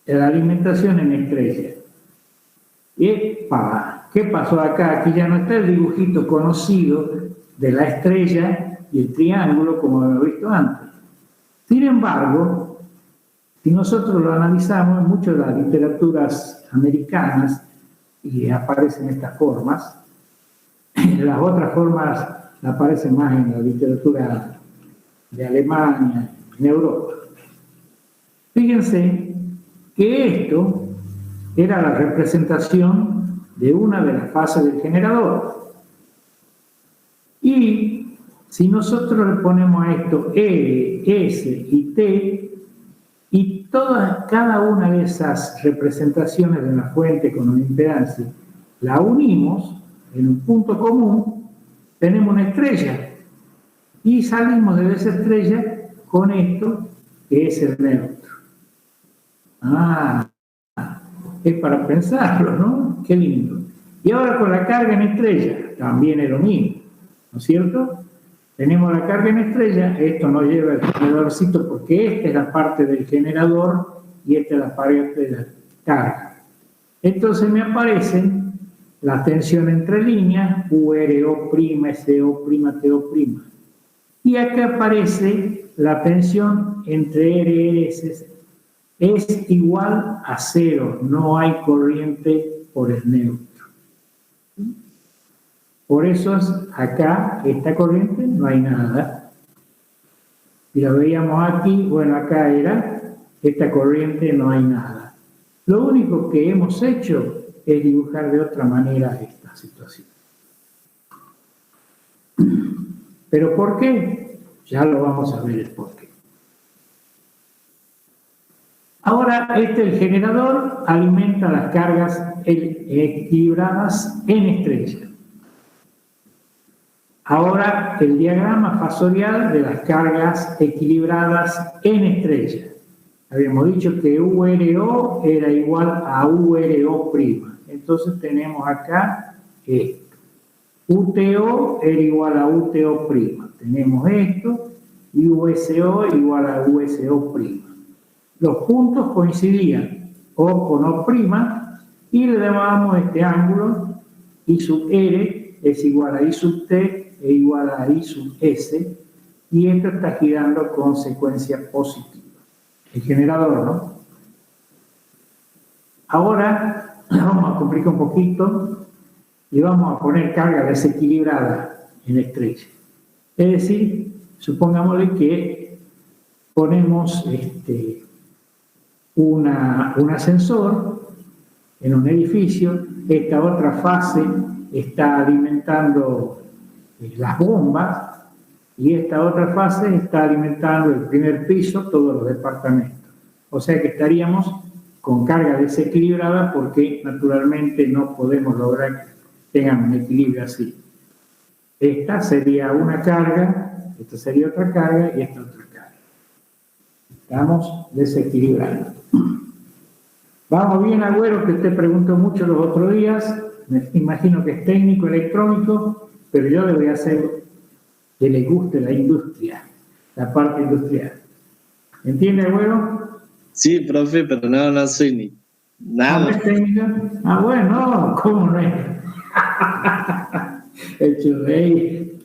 la alimentación en estrella. ¡Epa! ¿Qué pasó acá? Aquí ya no está el dibujito conocido de la estrella y el triángulo como hemos visto antes. Sin embargo, si nosotros lo analizamos en muchas de las literaturas americanas y aparecen estas formas, las otras formas aparecen más en la literatura de Alemania, en Europa. Fíjense que esto era la representación de una de las fases del generador. Y si nosotros le ponemos a esto E, S y T, y cada una de esas representaciones de una fuente con una impedancia, la unimos en un punto común, tenemos una estrella. Y salimos de esa estrella con esto, que es el neutro. Es para pensarlo, ¿no? Qué lindo. Y ahora con la carga en estrella, también es lo mismo, ¿no es cierto? Tenemos la carga en estrella, esto no lleva el generadorcito porque esta es la parte del generador y esta es la parte de la carga. Entonces me aparecen la tensión entre líneas, URO', SO', TO'. Y acá aparece la tensión entre RS. Es igual a cero, no hay corriente por el neutro. Por eso acá, esta corriente, no hay nada. Si lo veíamos aquí, bueno, acá era, esta corriente no hay nada. Lo único que hemos hecho es dibujar de otra manera esta situación. ¿Pero por qué? Ya lo vamos a ver el por qué. Ahora, el generador alimenta las cargas equilibradas en estrella. Ahora, el diagrama fasorial de las cargas equilibradas en estrella. Habíamos dicho que URO era igual a URO'. Entonces tenemos acá esto. UTO era igual a UTO'. Tenemos esto y USO igual a USO'. Los puntos coincidían O con O' y le llamábamos este ángulo I sub R es igual a I sub T e igual a I sub S, y esto está girando con secuencia positiva. El generador, ¿no? Ahora vamos a complicar un poquito y vamos a poner carga desequilibrada en la estrella. Es decir, supongámosle que ponemos un ascensor en un edificio, esta otra fase está alimentando las bombas y esta otra fase está alimentando el primer piso, todos los departamentos. O sea que estaríamos con carga desequilibrada porque naturalmente no podemos lograr que tengan un equilibrio así. Esta sería una carga, esta sería otra carga y esta otra carga. Estamos desequilibrando. Vamos bien, Agüero, que usted preguntó mucho los otros días. Me imagino que es técnico electrónico, pero yo le voy a hacer que le guste la industria, la parte industrial. ¿Entiende, Agüero? Sí, profe, pero no soy ni nada. ¿No es técnica? Ah, bueno, ¿cómo no es? El churrey.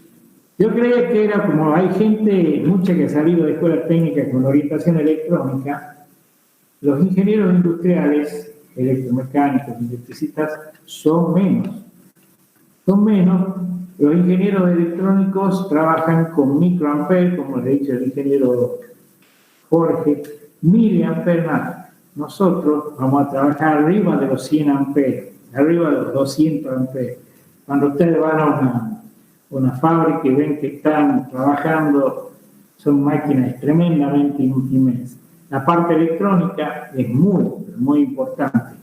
Yo creía que era como hay gente, mucha que ha salido de escuela técnica con orientación electrónica, los ingenieros industriales, electromecánicos, electricistas, son menos. Son menos. Los ingenieros electrónicos trabajan con microamperes, como le ha dicho el ingeniero Jorge, miliamperes más. Nosotros vamos a trabajar arriba de los 100 amperes, arriba de los 200 amperes. Cuando ustedes van a una fábrica y ven que están trabajando, son máquinas tremendamente inmensas. La parte electrónica es muy importante.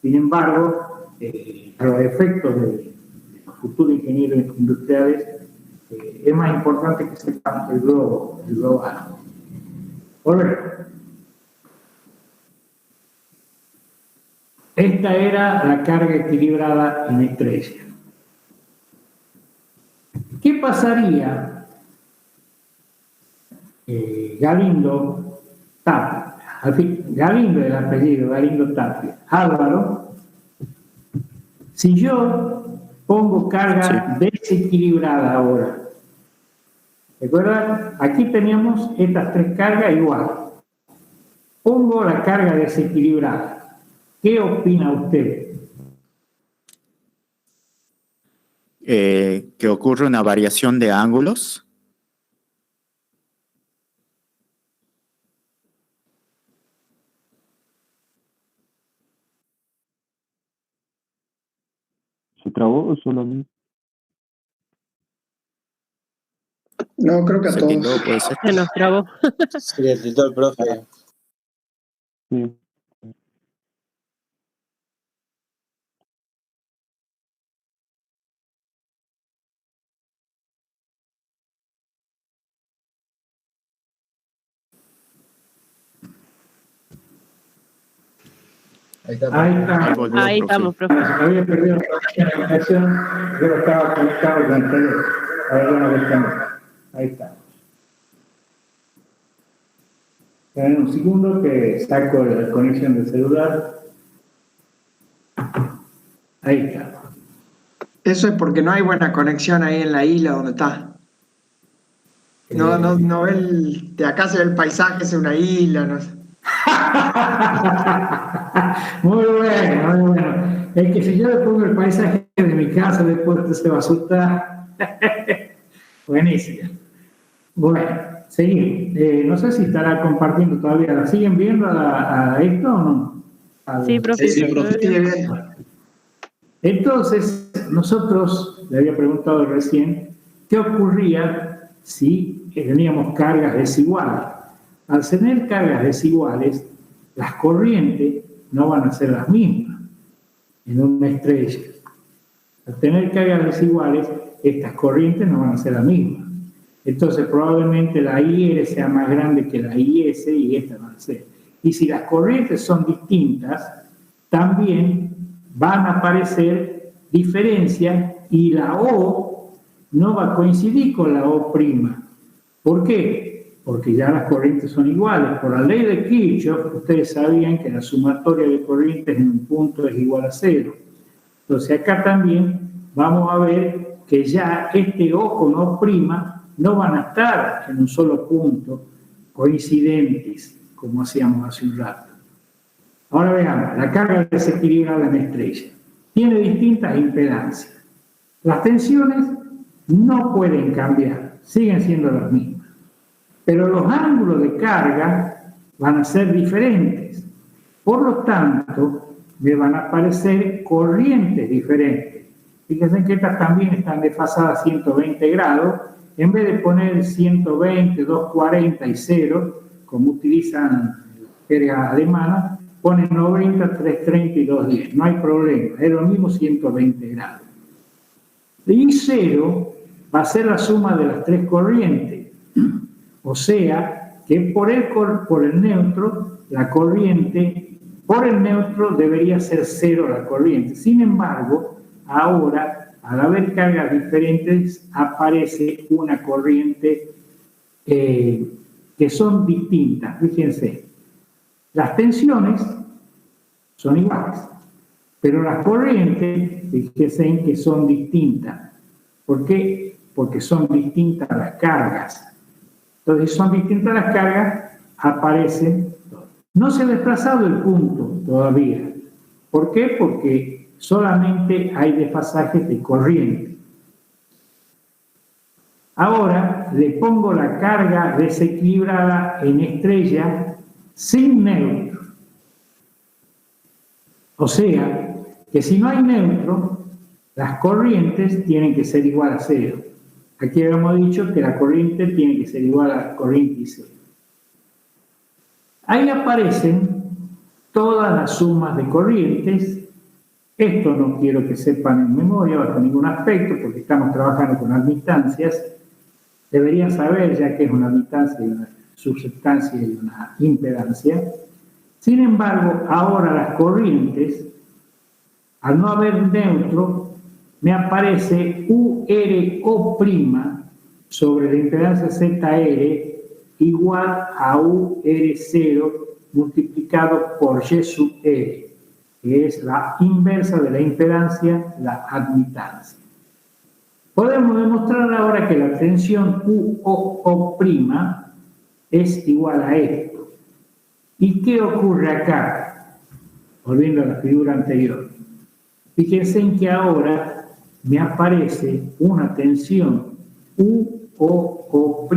Sin embargo, los efectos de los futuros ingenieros industriales es más importante que sepan el global. Correcto. Esta era la carga equilibrada en estrella. ¿Qué pasaría? Galindo Tapia, Galindo es el apellido, Galindo Tapia, Álvaro, si yo pongo carga desequilibrada ahora, ¿recuerdan? Aquí teníamos estas tres cargas igual. Pongo la carga desequilibrada. ¿Qué opina usted? Que ocurre una variación de ángulos. ¿Se trabó o solo a mí? No, creo que a ¿Se todos. quitó, puede ser? Se nos trabó. Sí, necesito el profe. Sí. Ahí está. Ahí estamos, profe. Había perdido la comunicación, yo estaba conectado con el teléfono. Ahora no lo estamos. Ahí está. Esperen un segundo que saco la conexión del celular. Ahí está. Eso es porque no hay buena conexión ahí en la isla donde está. No ve de acá se ve el paisaje, es una isla, no sé. Muy bueno, muy bueno. Es que si yo le pongo el paisaje de mi casa, después usted se va a asustar. Buenísimo. Bueno, seguimos. No sé si estará compartiendo todavía. ¿La siguen viendo a esto o no? Sí, profe. Sí, profe. Entonces, nosotros le había preguntado recién qué ocurría si teníamos cargas desiguales. Al tener cargas desiguales, las corrientes no van a ser las mismas en una estrella. Al tener cargas desiguales, estas corrientes no van a ser las mismas. Entonces, probablemente la IR sea más grande que la IS y esta va a ser. Y si las corrientes son distintas, también van a aparecer diferencias y la O no va a coincidir con la O'. ¿Por qué? Porque ya las corrientes son iguales. Por la ley de Kirchhoff, ustedes sabían que la sumatoria de corrientes en un punto es igual a 0. Entonces acá también vamos a ver que ya este O con O' no van a estar en un solo punto coincidentes, como hacíamos hace un rato. Ahora veamos, la carga desequilibrada en estrella tiene distintas impedancias. Las tensiones no pueden cambiar, siguen siendo las mismas. Pero los ángulos de carga van a ser diferentes. Por lo tanto, me van a aparecer corrientes diferentes. Fíjense que estas también están desfasadas a 120 grados. En vez de poner 120, 240 y 0, como utilizan la jerga alemana, ponen 90, 330 y 210. No hay problema, es lo mismo 120 grados. Y 0 va a ser la suma de las tres corrientes. O sea, que por el neutro, la corriente, por el neutro debería ser 0 la corriente. Sin embargo, ahora, al haber cargas diferentes, aparece una corriente que son distintas. Fíjense, las tensiones son iguales, pero las corrientes, fíjense que son distintas. ¿Por qué? Porque son distintas las cargas. Entonces, son distintas las cargas, aparecen. No se ha desplazado el punto todavía. ¿Por qué? Porque solamente hay desfasajes de corriente. Ahora le pongo la carga desequilibrada en estrella sin neutro. O sea, que si no hay neutro, las corrientes tienen que ser igual a 0. Aquí habíamos dicho que la corriente tiene que ser igual a la corriente y 0. Ahí aparecen todas las sumas de corrientes. Esto no quiero que sepan en memoria bajo ningún aspecto, porque estamos trabajando con admitancias. Deberían saber ya que es una admitancia y una subsectancia y una impedancia. Sin embargo, ahora las corrientes, al no haber neutro, me aparece URO' sobre la impedancia ZR igual a UR0 multiplicado por Y sub R, que es la inversa de la impedancia, la admitancia. Podemos demostrar ahora que la tensión UO' es igual a esto. ¿Y qué ocurre acá? Volviendo a la figura anterior. Fíjense en que ahora me aparece una tensión UO'.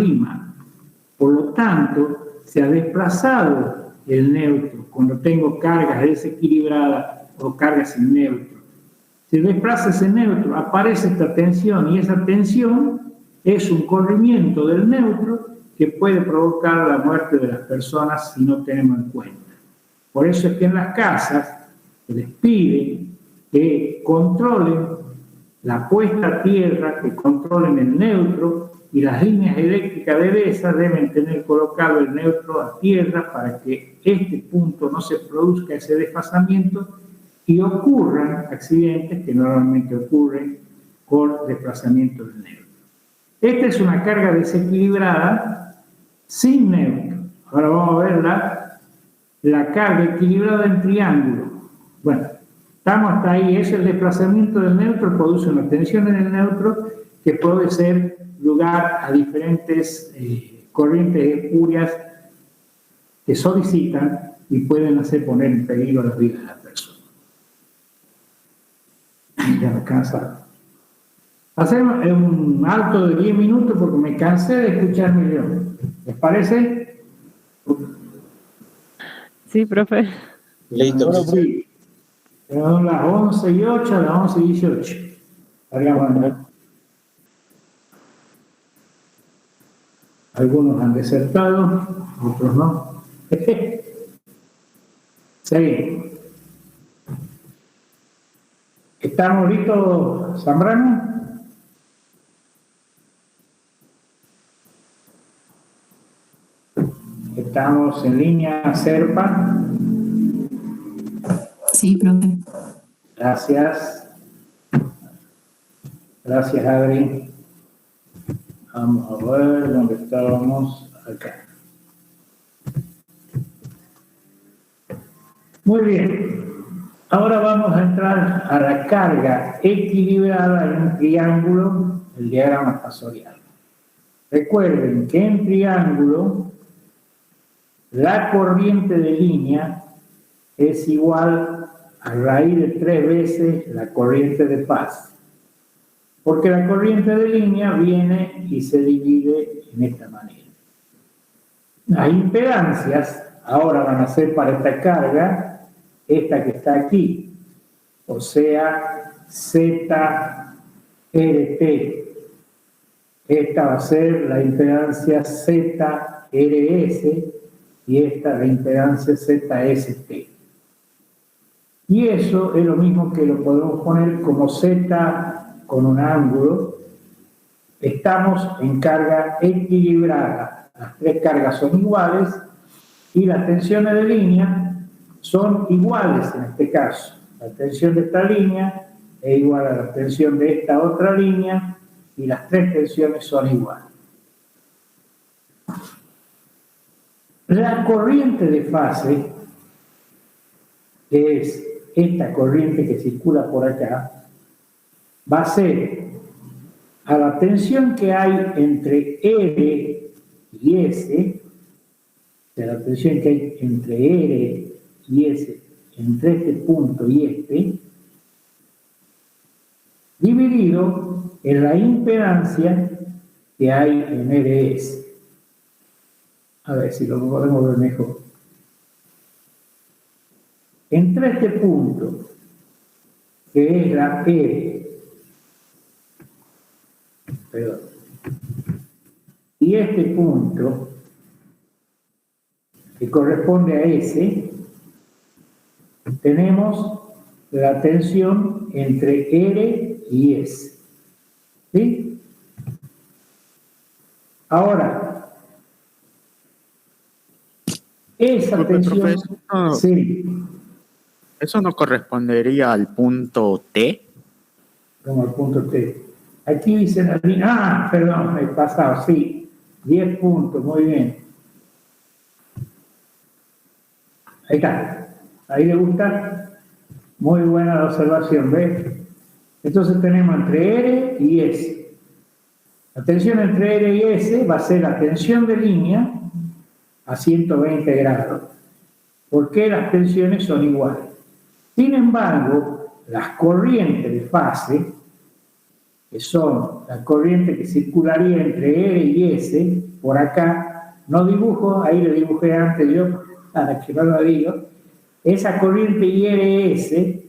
Por lo tanto, se ha desplazado el neutro cuando tengo cargas desequilibradas o cargas sin neutro. Se desplaza ese neutro, aparece esta tensión y esa tensión es un corrimiento del neutro que puede provocar la muerte de las personas si no tenemos en cuenta. Por eso es que en las casas se les pide que controlen la puesta a tierra, que controlen el neutro, y las líneas eléctricas de esas deben tener colocado el neutro a tierra para que este punto no se produzca ese desfasamiento y ocurran accidentes que normalmente ocurren por desplazamiento del neutro. Esta es una carga desequilibrada sin neutro. Ahora vamos a ver la carga equilibrada en triángulo. Bueno, estamos hasta ahí. Es el desplazamiento del neutro, produce una tensión en el neutro que puede ser lugar a diferentes corrientes espurias que solicitan y pueden hacer poner en peligro la vida de la persona. Ya me cansa. Hacemos un alto de 10 minutos porque me cansé de escucharme yo. ¿Les parece? Sí, profe. Listo, Ahora profe. sí. Son las 11:08, a las 11:18. Algunos han desertado, otros no. Sí. ¿Estamos listos, Zambrano? Estamos en línea, Serpa. Sí, profe. Gracias. Gracias, Adri. Vamos a ver dónde estábamos. Acá. Muy bien. Ahora vamos a entrar a la carga equilibrada en un triángulo, el diagrama fasorial. Recuerden que en triángulo la corriente de línea es igual a raíz de 3 veces la corriente de fase. Porque la corriente de línea viene y se divide en esta manera. Las impedancias ahora van a ser para esta carga, esta que está aquí, o sea, ZRT. Esta va a ser la impedancia ZRS y esta la impedancia ZST. Y eso es lo mismo que lo podemos poner como Z con un ángulo. Estamos en carga equilibrada. Las 3 cargas son iguales y las tensiones de línea son iguales en este caso. La tensión de esta línea es igual a la tensión de esta otra línea y las 3 tensiones son iguales. La corriente de fase, que es esta corriente que circula por acá, va a ser a la tensión que hay entre R y S, de la tensión que hay entre R y S, entre este punto y este, dividido en la impedancia que hay en RS. A ver si lo podemos ver mejor. Entre este punto, que es la R, y este punto, que corresponde a S, tenemos la tensión entre R y S. ¿Sí? Ahora, esa tensión... Sí. ¿Eso no correspondería al punto T? Como al punto T. Aquí dice la línea... perdón, he pasado, sí. 10 puntos, muy bien. Ahí está. ¿Ahí le gusta? Muy buena la observación, ¿ves? Entonces tenemos entre R y S. La tensión entre R y S va a ser la tensión de línea a 120 grados. Porque las tensiones son iguales. Sin embargo, las corrientes de fase, que son las corrientes que circularían entre R y S, por acá, no dibujo, ahí lo dibujé antes yo, para que no lo digo, esa corriente IRS,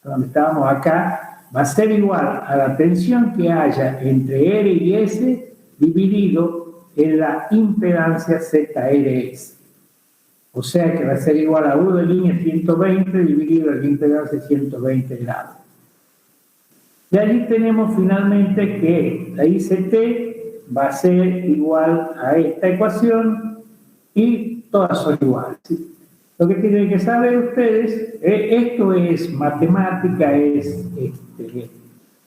donde estábamos acá, va a ser igual a la tensión que haya entre R y S dividido en la impedancia ZRS. O sea que va a ser igual a U de línea 120 dividido en la impedancia 120 grados. Y allí tenemos finalmente que la ICT va a ser igual a esta ecuación y todas son iguales. ¿Sí? Lo que tienen que saber ustedes, esto es matemática, es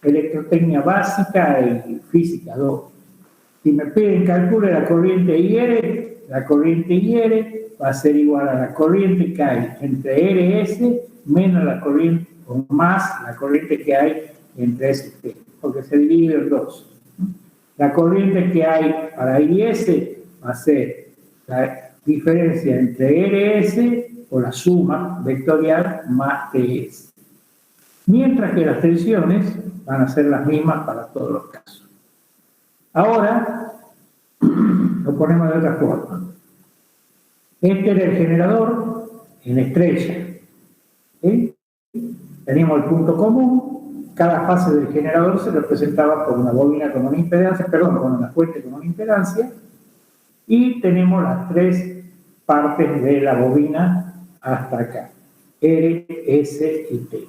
electrotecnia básica y física 2. Si me piden calcule la corriente IR, la corriente IR va a ser igual a la corriente que hay entre RS menos la corriente, o más la corriente que hay entre ST, porque se divide en 2. La corriente que hay para IS va a ser la diferencia entre RS o la suma vectorial más TS. mientras que las tensiones van a ser las mismas para todos los casos. Ahora lo ponemos de otra forma. Este era el generador en estrella. ¿Sí? Teníamos el punto común, cada fase del generador se representaba por una bobina con una impedancia, perdón, con una fuente con una impedancia, y tenemos las tres partes de la bobina hasta acá, R, S y T.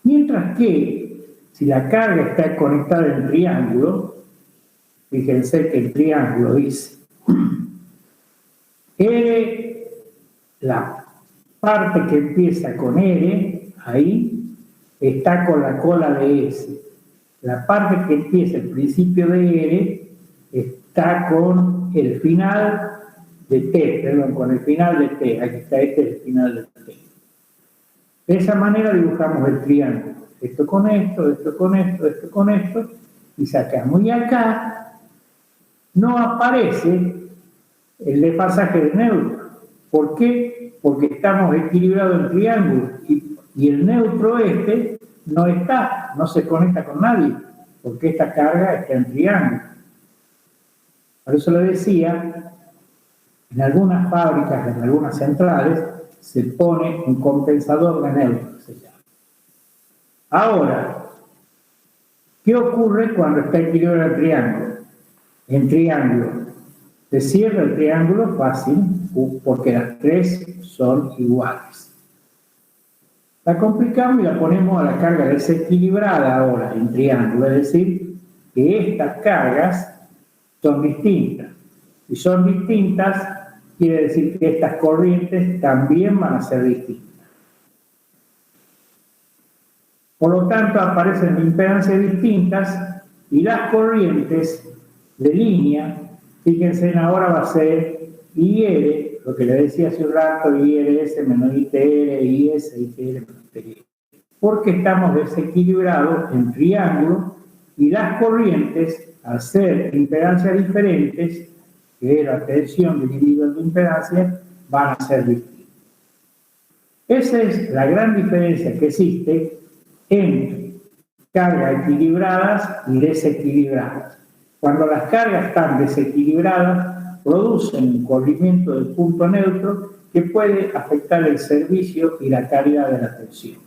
Mientras que, si la carga está conectada en triángulo, fíjense que el triángulo dice R, la parte que empieza con R, ahí, está con la cola de S. La parte que empieza el principio de R está con el final de T, perdón, con el final de T. Aquí está este, el final de T. De esa manera dibujamos el triángulo. Esto con esto, esto con esto, esto con esto, y sacamos. Y acá no aparece el desfasaje de neutro. ¿Por qué? Porque estamos equilibrados en triángulo y el neutro este no está, no se conecta con nadie, porque esta carga está en triángulo. Por eso le decía, en algunas fábricas, en algunas centrales, se pone un compensador de neutro, se llama. Ahora, ¿qué ocurre cuando está equilibrado el triángulo? En triángulo, se cierra el triángulo fácil, porque las tres son iguales. La complicamos y la ponemos a la carga desequilibrada ahora en triángulo, es decir, que estas cargas son distintas. Si son distintas, quiere decir que estas corrientes también van a ser distintas. Por lo tanto, aparecen impedancias distintas y las corrientes de línea, fíjense, ahora va a ser IR, lo que le decía hace un rato, IRS menos ITR, IS, ITR menos ITR. Porque estamos desequilibrados en triángulo y las corrientes, al ser impedancias diferentes, que es la tensión dividida en impedancia, van a ser distintas. Esa es la gran diferencia que existe entre cargas equilibradas y desequilibradas. Cuando las cargas están desequilibradas, producen un corrimiento del punto neutro que puede afectar el servicio y la calidad de la tensión.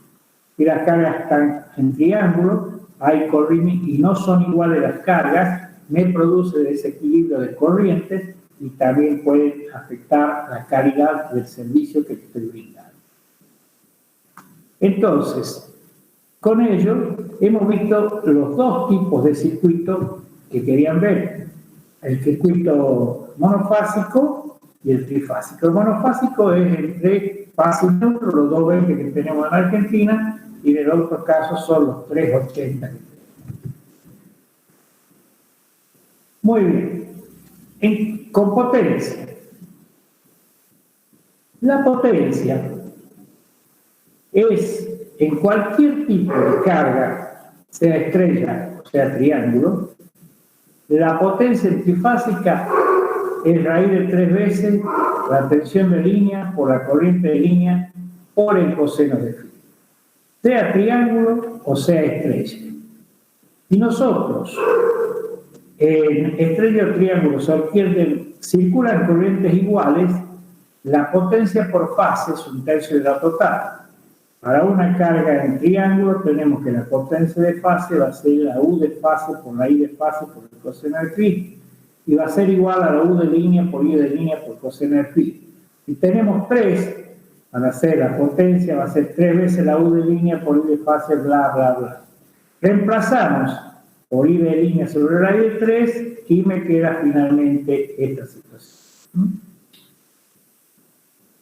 Si las cargas están en triángulo, hay corrimiento y no son iguales las cargas, me produce desequilibrio de corrientes y también puede afectar la calidad del servicio que estoy brindando. Entonces, con ello hemos visto los dos tipos de circuitos que querían ver: el circuito monofásico y el trifásico. El monofásico es entre fase y neutro, los 220 que tenemos en Argentina, y en el otro caso son los 380 que tenemos. Muy bien. Con potencia. La potencia es en cualquier tipo de carga, sea estrella o sea triángulo, la potencia trifásica es raíz de 3 veces la tensión de línea por la corriente de línea por el coseno de phi, sea triángulo o sea estrella. Y nosotros, en estrella o triángulo, circulan corrientes iguales, la potencia por fase es 1/3 de la total. Para una carga en triángulo tenemos que la potencia de fase va a ser la U de fase por la I de fase por el coseno de phi, y va a ser igual a la U de línea por I de línea por coseno de phi. Si tenemos 3, para hacer la potencia va a ser 3 veces la U de línea por I de fase, bla, bla, bla. Reemplazamos por I de línea sobre la I de 3 y me queda finalmente esta situación.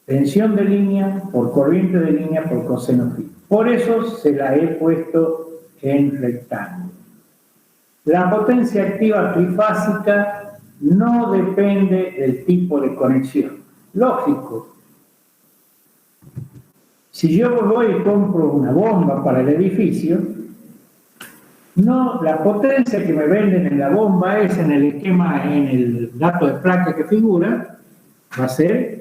Tensión de línea por corriente de línea por coseno phi. Por eso se la he puesto en rectángulo. La potencia activa trifásica no depende del tipo de conexión. Lógico. Si yo voy y compro una bomba para el edificio, no, la potencia que me venden en la bomba es en el esquema, en el dato de placa que figura, va a ser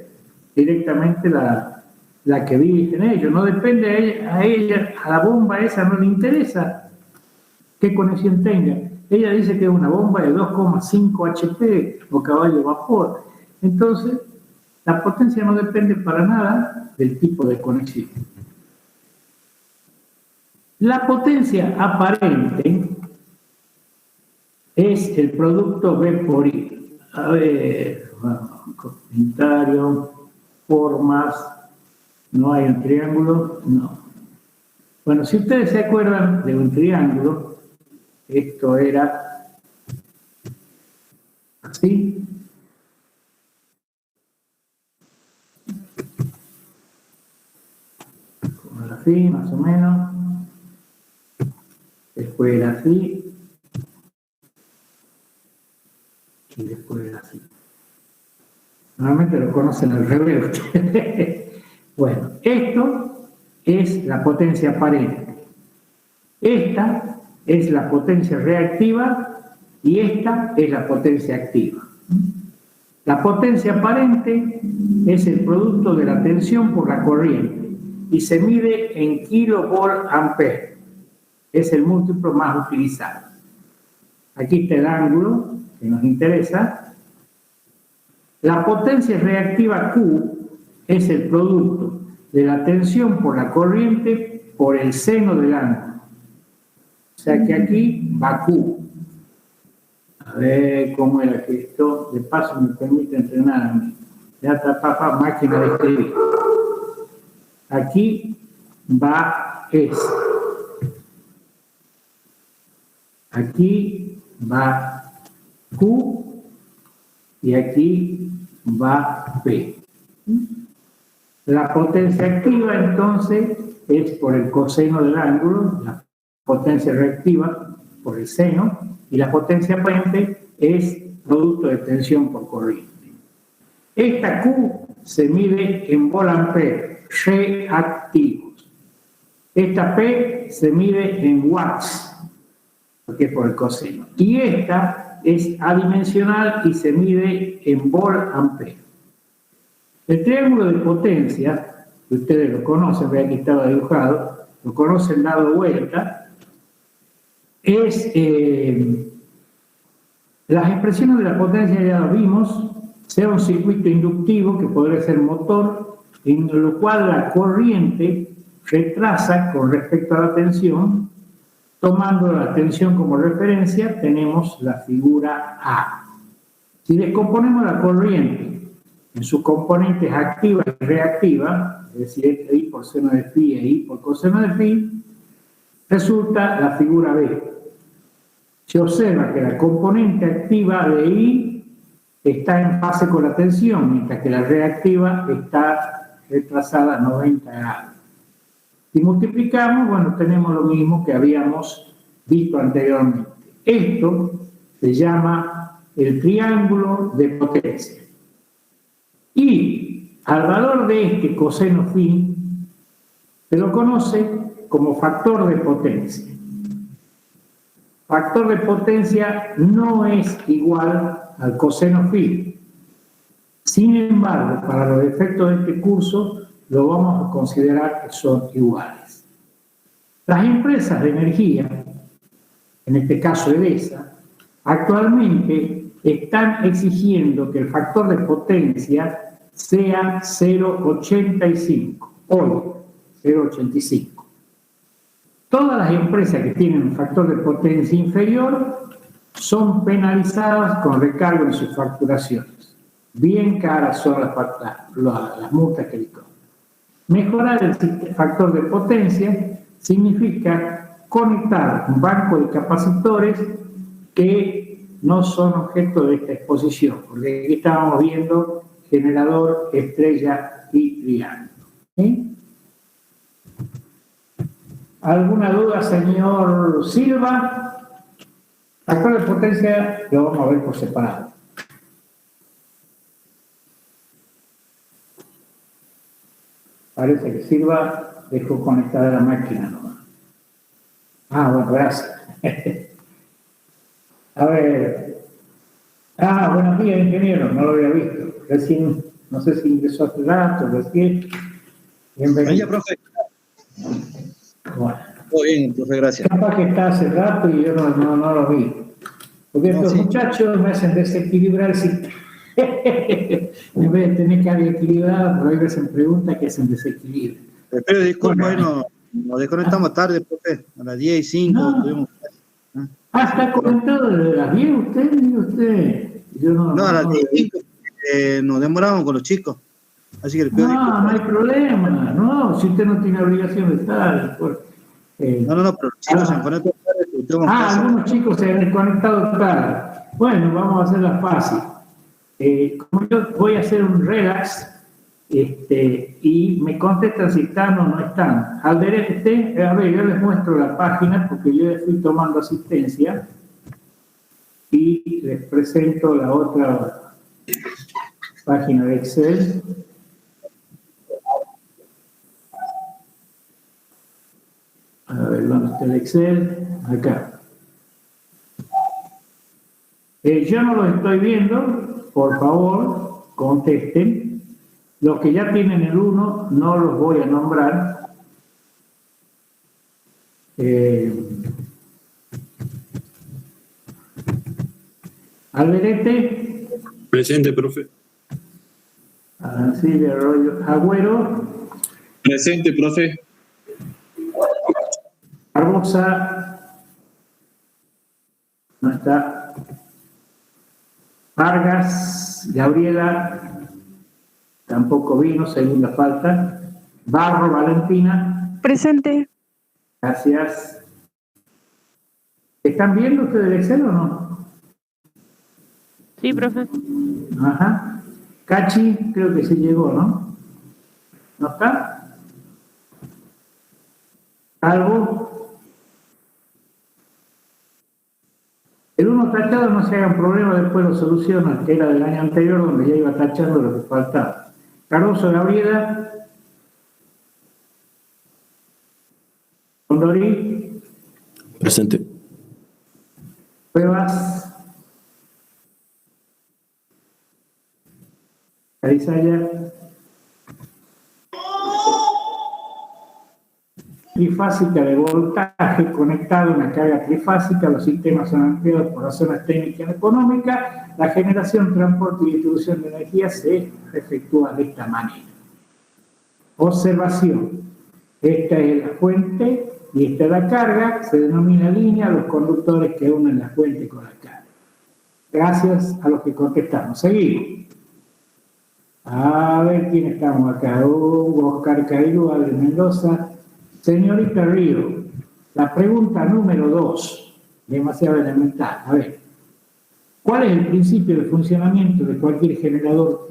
directamente la la que dicen ellos, no depende a ella, a la bomba esa no le interesa qué conexión tenga. Ella dice que es una bomba de 2,5 HP o caballo de vapor. Entonces, la potencia no depende para nada del tipo de conexión. La potencia aparente es el producto B por I. A ver, comentario, formas, no hay un triángulo, no. Bueno, si ustedes se acuerdan de un triángulo, esto era así. Como era así, más o menos. Después era así. Y después era así. Normalmente lo conocen al revés ustedes. Bueno, esto es la potencia aparente. Esta es la potencia reactiva y esta es la potencia activa. La potencia aparente es el producto de la tensión por la corriente y se mide en kilovolt-ampere. Es el múltiplo más utilizado. Aquí está el ángulo que nos interesa. La potencia reactiva Q es el producto de la tensión por la corriente por el seno del ángulo. O sea que aquí va Q. A ver cómo era que esto, de paso, me permite entrenar a mí. Ya está, papá, máquina de escribir. Aquí va S. Aquí va Q y aquí va P. La potencia activa, entonces, es por el coseno del ángulo, la potencia reactiva por el seno, y la potencia aparente es producto de tensión por corriente. Esta Q se mide en volt-ampere, reactivos. Esta P se mide en watts, porque es por el coseno. Y esta es adimensional y se mide en volt-ampere. El triángulo de potencia, que ustedes lo conocen, ve aquí estaba dibujado, lo conocen dado vuelta, es las expresiones de la potencia ya lo vimos, sea un circuito inductivo que podría ser motor, en lo cual la corriente retrasa con respecto a la tensión. Tomando la tensión como referencia, tenemos la figura A. Si descomponemos la corriente en sus componentes activa y reactiva, es decir, I por seno de phi e I por coseno de phi, resulta la figura B. Se observa que la componente activa de I está en fase con la tensión, mientras que la reactiva está retrasada a 90 grados. Si multiplicamos, bueno, tenemos lo mismo que habíamos visto anteriormente. Esto se llama el triángulo de potencia. Y al valor de este coseno phi se lo conoce como factor de potencia. Factor de potencia no es igual al coseno phi. Sin embargo, para los efectos de este curso, lo vamos a considerar que son iguales. Las empresas de energía, en este caso Edesa, actualmente están exigiendo que el factor de potencia sea 0,85. Hoy, 0,85. Todas las empresas que tienen un factor de potencia inferior son penalizadas con recargo en sus facturaciones. Bien caras son las multas que les cobran. Mejorar el factor de potencia significa conectar un banco de capacitores que no son objeto de esta exposición, porque aquí estábamos viendo generador, estrella y triángulo. ¿Sí? ¿Alguna duda, señor Silva? Factor de potencia lo vamos a ver por separado. Parece que Silva dejó conectada la máquina nomás. Ah, bueno, gracias. A ver. Ah, buenos días, ingeniero. No lo había visto. Recién, no sé si ingresó a tu dato, recién. Bienvenido. Oye, profe. Bueno, Todo bien, profe, gracias. capaz que está hace rato y yo no lo vi. Porque estos muchachos me hacen desequilibrar el sistema. En vez de tener carga equilibrada, por ahí me hacen preguntas que hacen desequilibrio. Pero disculpa, Bueno. nos desconectamos tarde, profe. A las 10:05 No. tuvimos. ¿Está conectado desde las 10 usted? Yo No, a las 10:05 nos demoramos con los chicos. Así que les pido disculpas. No hay problema. No, si usted no tiene obligación de estar. Pues, No, pero los chicos se han conectado tarde. algunos chicos se han desconectado tarde. Bueno, vamos a hacerla fácil. Como yo voy a hacer un relax, y me contestan si están o no están. A ver, yo les muestro la página porque yo ya fui tomando asistencia y les presento la otra página de Excel. A ver, ¿dónde está el Excel? Acá. Yo no lo estoy viendo, por favor, contesten. Los que ya tienen el 1 no los voy a nombrar. Alberete. Presente, profe. Silvia Arroyo Agüero. Presente, profe. Barbosa. No está. Vargas. Gabriela. Tampoco vino, segunda falta. Barro, Valentina. Presente. Gracias. ¿Están viendo ustedes el Excel o no? Sí, profe. Ajá. Cachi, creo que se llegó, ¿no? ¿No está? Calvo. El 1 tachado, no se hagan problema, después lo solucionan, que era del año anterior, donde ya iba tachando lo que faltaba. Cardoso, Gabriela. Condori. Presente. Cuevas. Carizaya. Trifásica de voltaje conectado a una carga trifásica. Los sistemas son ampliados por razones técnicas y económicas. La generación, transporte y distribución de energía se efectúa de esta manera. Observación. Esta es la fuente y esta es la carga. Se denomina línea los conductores que unen la fuente con la carga. Gracias a los que contestamos. Seguimos. A ver quién estamos acá. Oscar Cairo, Adel Mendoza. Señorita Río, la pregunta número 2, demasiado elemental. A ver, ¿cuál es el principio de funcionamiento de cualquier generador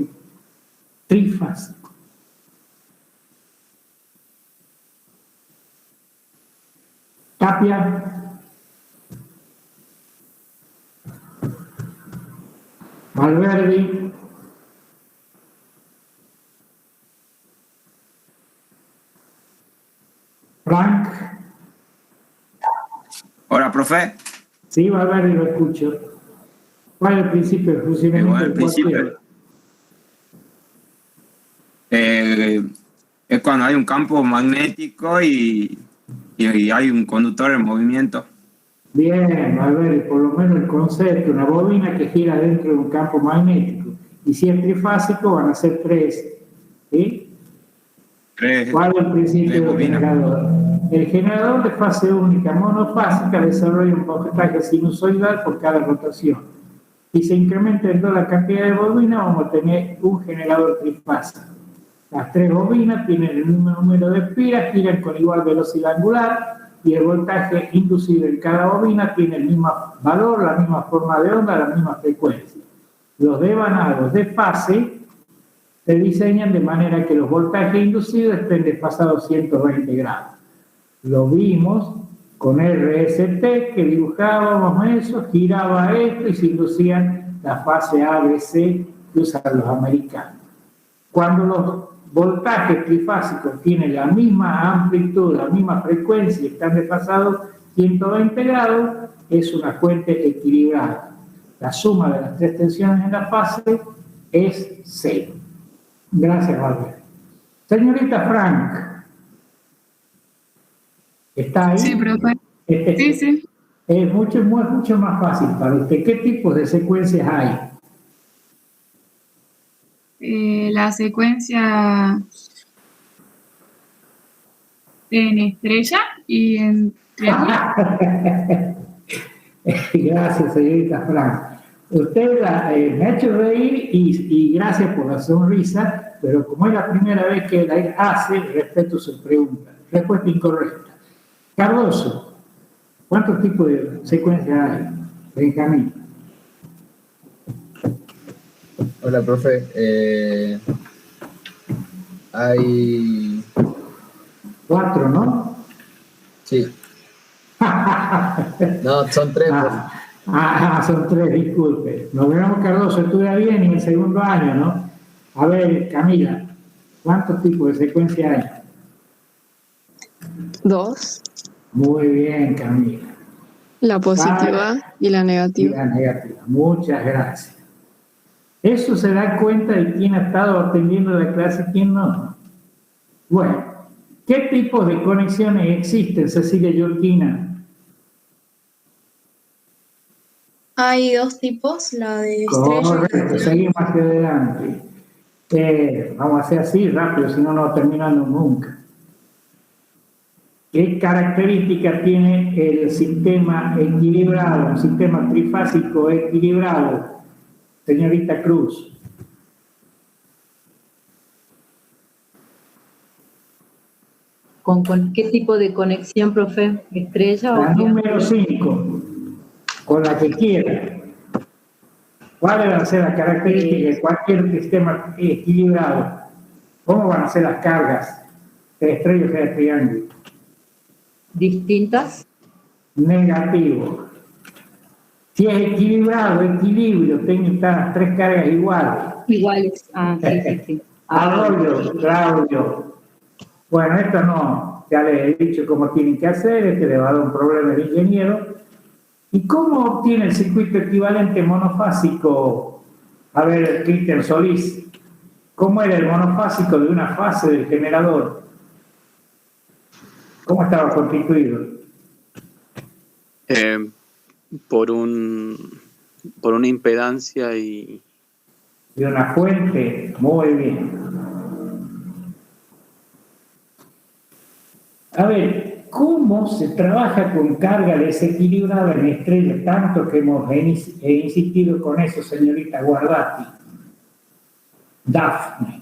trifásico? Tapia. Valverde. Frank. Hola, profe. Sí, Valverde, lo escucho. ¿Cuál es el principio de funcionamiento? Bueno, el principio es cuando hay un campo magnético y hay un conductor en movimiento. Bien, Valverde, por lo menos el concepto, una bobina que gira dentro de un campo magnético. Y si es trifásico, van a ser 3. ¿Sí? ¿Cuál es el principio del generador? El generador de fase única monofásica desarrolla un voltaje sinusoidal por cada rotación. Si se incrementa en toda la cantidad de bobinas, vamos a tener un generador trifásico. Las 3 bobinas tienen el mismo número de espiras, giran con igual velocidad angular y el voltaje inducido en cada bobina tiene el mismo valor, la misma forma de onda, la misma frecuencia. Los devanados de fase se diseñan de manera que los voltajes inducidos estén desfasados 120 grados. Lo vimos con RST, que dibujábamos eso, giraba esto y se inducían la fase ABC que usan los americanos. Cuando los voltajes trifásicos tienen la misma amplitud, la misma frecuencia y están desfasados 120 grados, es una fuente equilibrada. La suma de las 3 tensiones en la fase es 0. Gracias, Valverde. Señorita Frank, ¿está ahí? Sí, profe. Sí, sí. Es mucho más fácil para usted. ¿Qué tipos de secuencias hay? La secuencia en estrella y en triángulo. Gracias, señorita Frank. Usted me ha hecho reír y gracias por la sonrisa, pero como es la primera vez que la hace, respeto su pregunta. Respuesta incorrecta. Cardoso, ¿cuántos tipos de secuencias hay? Benjamín. Hola, profe. Hay 4, ¿no? Sí. No, son 3. Son 3, disculpe. Nos vemos, Cardoso, estudia bien en el segundo año, ¿no? A ver, Camila, ¿cuántos tipos de secuencia hay? 2. Muy bien, Camila. La positiva y la negativa. Y la negativa. Muchas gracias. Eso se da cuenta de quién ha estado atendiendo la clase y quién no. Bueno, ¿qué tipos de conexiones existen, Cecilia Yorquina? Hay 2 tipos, la de estrella. Correcto, seguimos hacia adelante. Vamos a hacer así rápido, si no, no terminamos nunca. ¿Qué características tiene el sistema equilibrado, un sistema trifásico equilibrado? Señorita Cruz. ¿Con qué tipo de conexión, profe? ¿Estrella o la número 5, con la que quiera. ¿Cuáles van a ser las características de cualquier sistema equilibrado? ¿Cómo van a ser las cargas de estrella o de triángulo? Distintas. Negativo. Si es equilibrado, equilibrio, tienen que estar las 3 cargas iguales. Iguales. Sí. Arroyo, Claudio. Bueno, esto no, ya les he dicho cómo tienen que hacer, le va a dar un problema al ingeniero. ¿Y cómo obtiene el circuito equivalente monofásico? A ver, Cristian Solís, ¿cómo era el monofásico de una fase del generador? ¿Cómo estaba constituido? Por una impedancia y una fuente. Muy bien. A ver, ¿cómo se trabaja con carga desequilibrada en estrellas? Tanto que hemos insistido con eso, señorita Guardati. Dafne.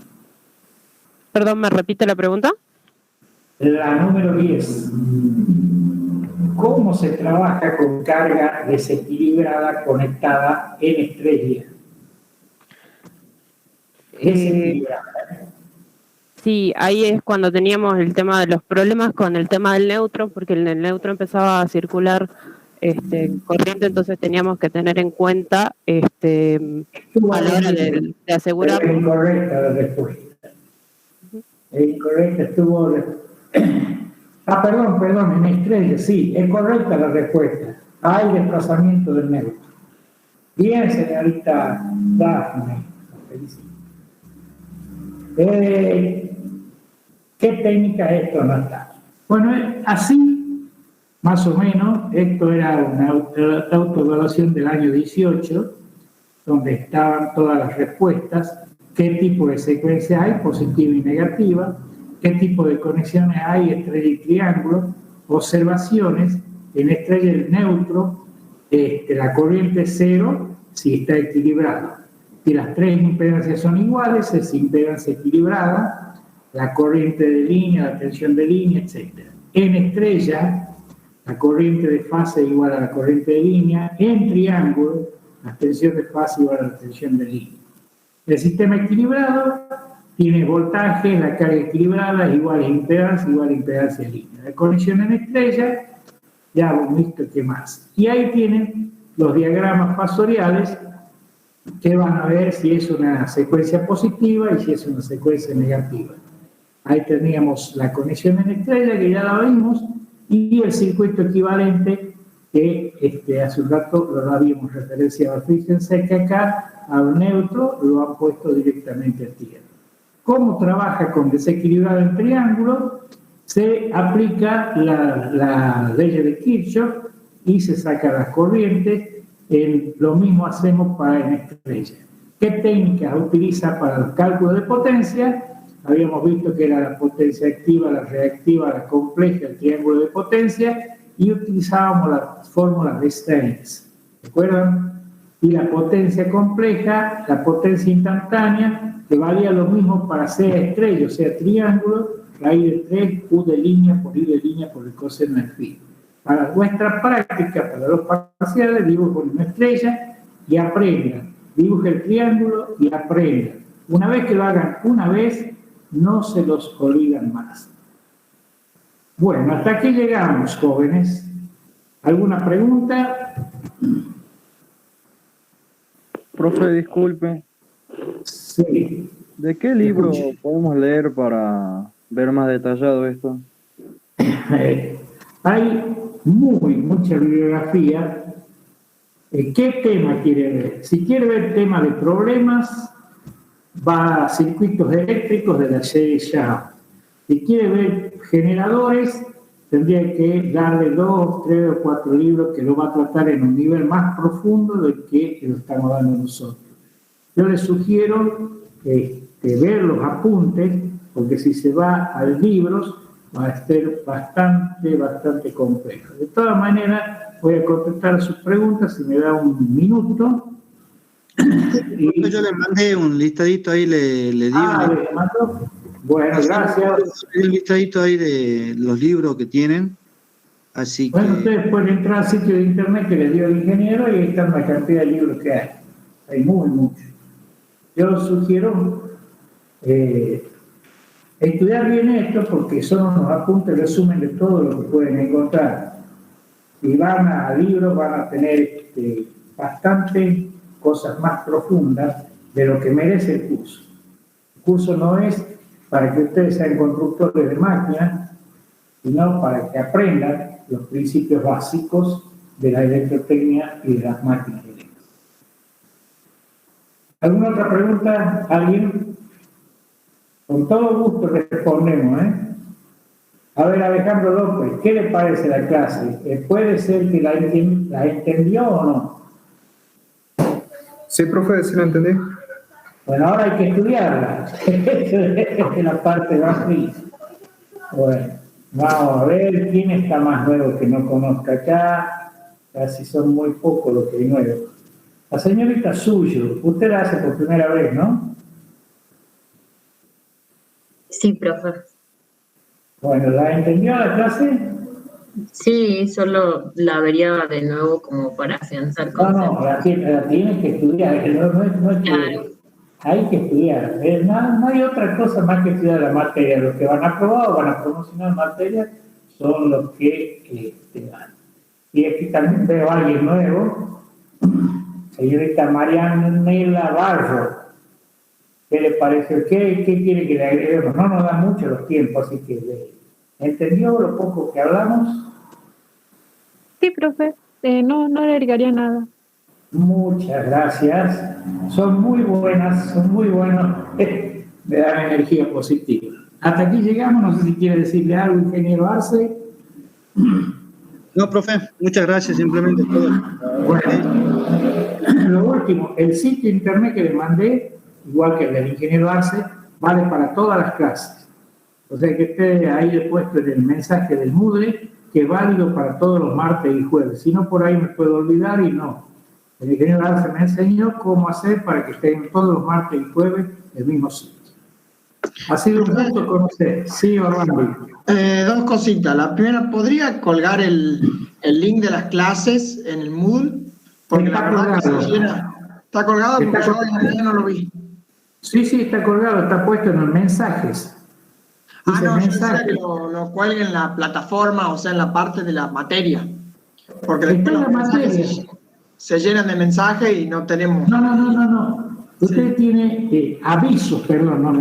Perdón, ¿me repite la pregunta? La número 10. ¿Cómo se trabaja con carga desequilibrada conectada en estrella? Desequilibrada. Sí, ahí es cuando teníamos el tema de los problemas con el tema del neutro, porque el neutro empezaba a circular corriente, entonces teníamos que tener en cuenta a la hora de asegurar. Es incorrecta la respuesta. Es incorrecta, estuvo... perdón, en estrella, sí, es correcta la respuesta. Hay desplazamiento del neutro. Bien, señorita Dafne. ¿Qué técnica es esto no está? Bueno, así, más o menos, esto era una autoevaluación del año 18, donde estaban todas las respuestas, qué tipo de secuencia hay, positiva y negativa, qué tipo de conexiones hay, estrella y triángulo, observaciones, en estrella el neutro, la corriente cero, si está equilibrado. Si las 3 impedancias son iguales, es impedancia equilibrada, la corriente de línea, la tensión de línea, etc. En estrella, la corriente de fase es igual a la corriente de línea. En triángulo, la tensión de fase igual a la tensión de línea. El sistema equilibrado tiene voltaje, la carga equilibrada es igual a impedancia de línea. La conexión en estrella, ya hemos visto qué más. Y ahí tienen los diagramas fasoriales que van a ver si es una secuencia positiva y si es una secuencia negativa. Ahí teníamos la conexión en estrella, que ya la vimos, y el circuito equivalente, que hace un rato lo habíamos referenciado. Fíjense que acá al neutro lo han puesto directamente a tierra. cómo trabaja con desequilibrado el triángulo, se aplica la ley de Kirchhoff y se saca las corrientes. Lo mismo hacemos para en estrella. ¿Qué técnicas utiliza para el cálculo de potencia? Habíamos visto que era la potencia activa, la reactiva, la compleja, el triángulo de potencia, y utilizábamos las fórmulas de Steins. ¿Recuerdan? Y la potencia compleja, la potencia instantánea, que valía lo mismo para sea estrella o sea triángulo, raíz de 3, U de línea por I de línea por el coseno de phi. Para nuestra práctica, para los parciales, dibujo una estrella y aprendan. Dibuje el triángulo y aprendan. Una vez que lo hagan una vez, no se los olvidan más. Bueno, hasta aquí llegamos, jóvenes. ¿Alguna pregunta? Profe, disculpe. Sí. ¿De qué libro podemos leer para ver más detallado esto? Hay mucha bibliografía. ¿Qué tema quiere ver? Si quiere ver tema de problemas, va a circuitos eléctricos de la serie Shaw. Si quiere ver generadores, tendría que darle 2, 3 o 4 libros que lo va a tratar en un nivel más profundo del que lo estamos dando nosotros. Yo les sugiero ver los apuntes, porque si se va a libros va a ser bastante complejo. De todas maneras, voy a contestar sus preguntas si me da un minuto. Yo le mandé un listadito ahí, le digo. ¿Le mandó? Bueno, gracias. El listadito ahí de los libros que tienen. Así bueno, que... ustedes pueden entrar al sitio de internet que les dio el ingeniero y ahí están la cantidad de libros que hay. Hay muchos. Yo sugiero estudiar bien esto porque son unos apuntes, resumen de todo lo que pueden encontrar. Si van a libros van a tener bastante cosas más profundas de lo que merece el curso. El curso no es para que ustedes sean constructores de máquinas, sino para que aprendan los principios básicos de la electrotecnia y de las máquinas eléctricas. ¿Alguna otra pregunta? ¿Alguien? Con todo gusto respondemos, A ver, Alejandro López, ¿qué le parece la clase? ¿Puede ser que la entendió o no? Sí, profe, sí la entendí. Bueno, ahora hay que estudiarla. Esa es la parte más difícil. Bueno, vamos a ver quién está más nuevo que no conozca acá. Casi son muy pocos los que hay nuevos. La señorita Suyo, usted la hace por primera vez, ¿no? Sí, profe. Bueno, ¿la entendió la clase? Sí, solo la vería de nuevo como para afianzar conceptos. No, la tienes que estudiar. No es que, hay que estudiar. No hay otra cosa más que estudiar la materia. Los que van a aprobar o van a promocionar materia son los que te dan. Y aquí también veo a alguien nuevo. Señorita Marianela Barro. ¿Qué le pareció? ¿Qué quiere que le agreguemos? No nos da mucho los tiempos, así que ¿entendió lo poco que hablamos? Sí, profe. No le agregaría nada. Muchas gracias. Son muy buenos. Me dan energía positiva. Hasta aquí llegamos. No sé si quiere decirle algo, ingeniero Arce. No, profe. Muchas gracias. Simplemente todo. Bueno, lo último, el sitio internet que le mandé, igual que el del ingeniero Arce, vale para todas las clases. O sea que esté ahí puesto en el mensaje del Moodle, que es válido para todos los martes y jueves. Si no, por ahí me puedo olvidar y no. El ingeniero Arce me enseñó cómo hacer para que estén todos los martes y jueves en el mismo sitio. Ha sido un gusto conocer. Sí, Orlando. Dos cositas. La primera, ¿podría colgar el link de las clases en el Moodle? Porque la verdad que se llena. ¿Está colgado? Porque yo no lo vi. Sí, está colgado, está puesto en los mensajes. No, yo quisiera que lo cuelguen en la plataforma, o sea, en la parte de la materia. Porque después los mensajes se llenan de mensajes y no tenemos... No. Usted tiene avisos, perdón, no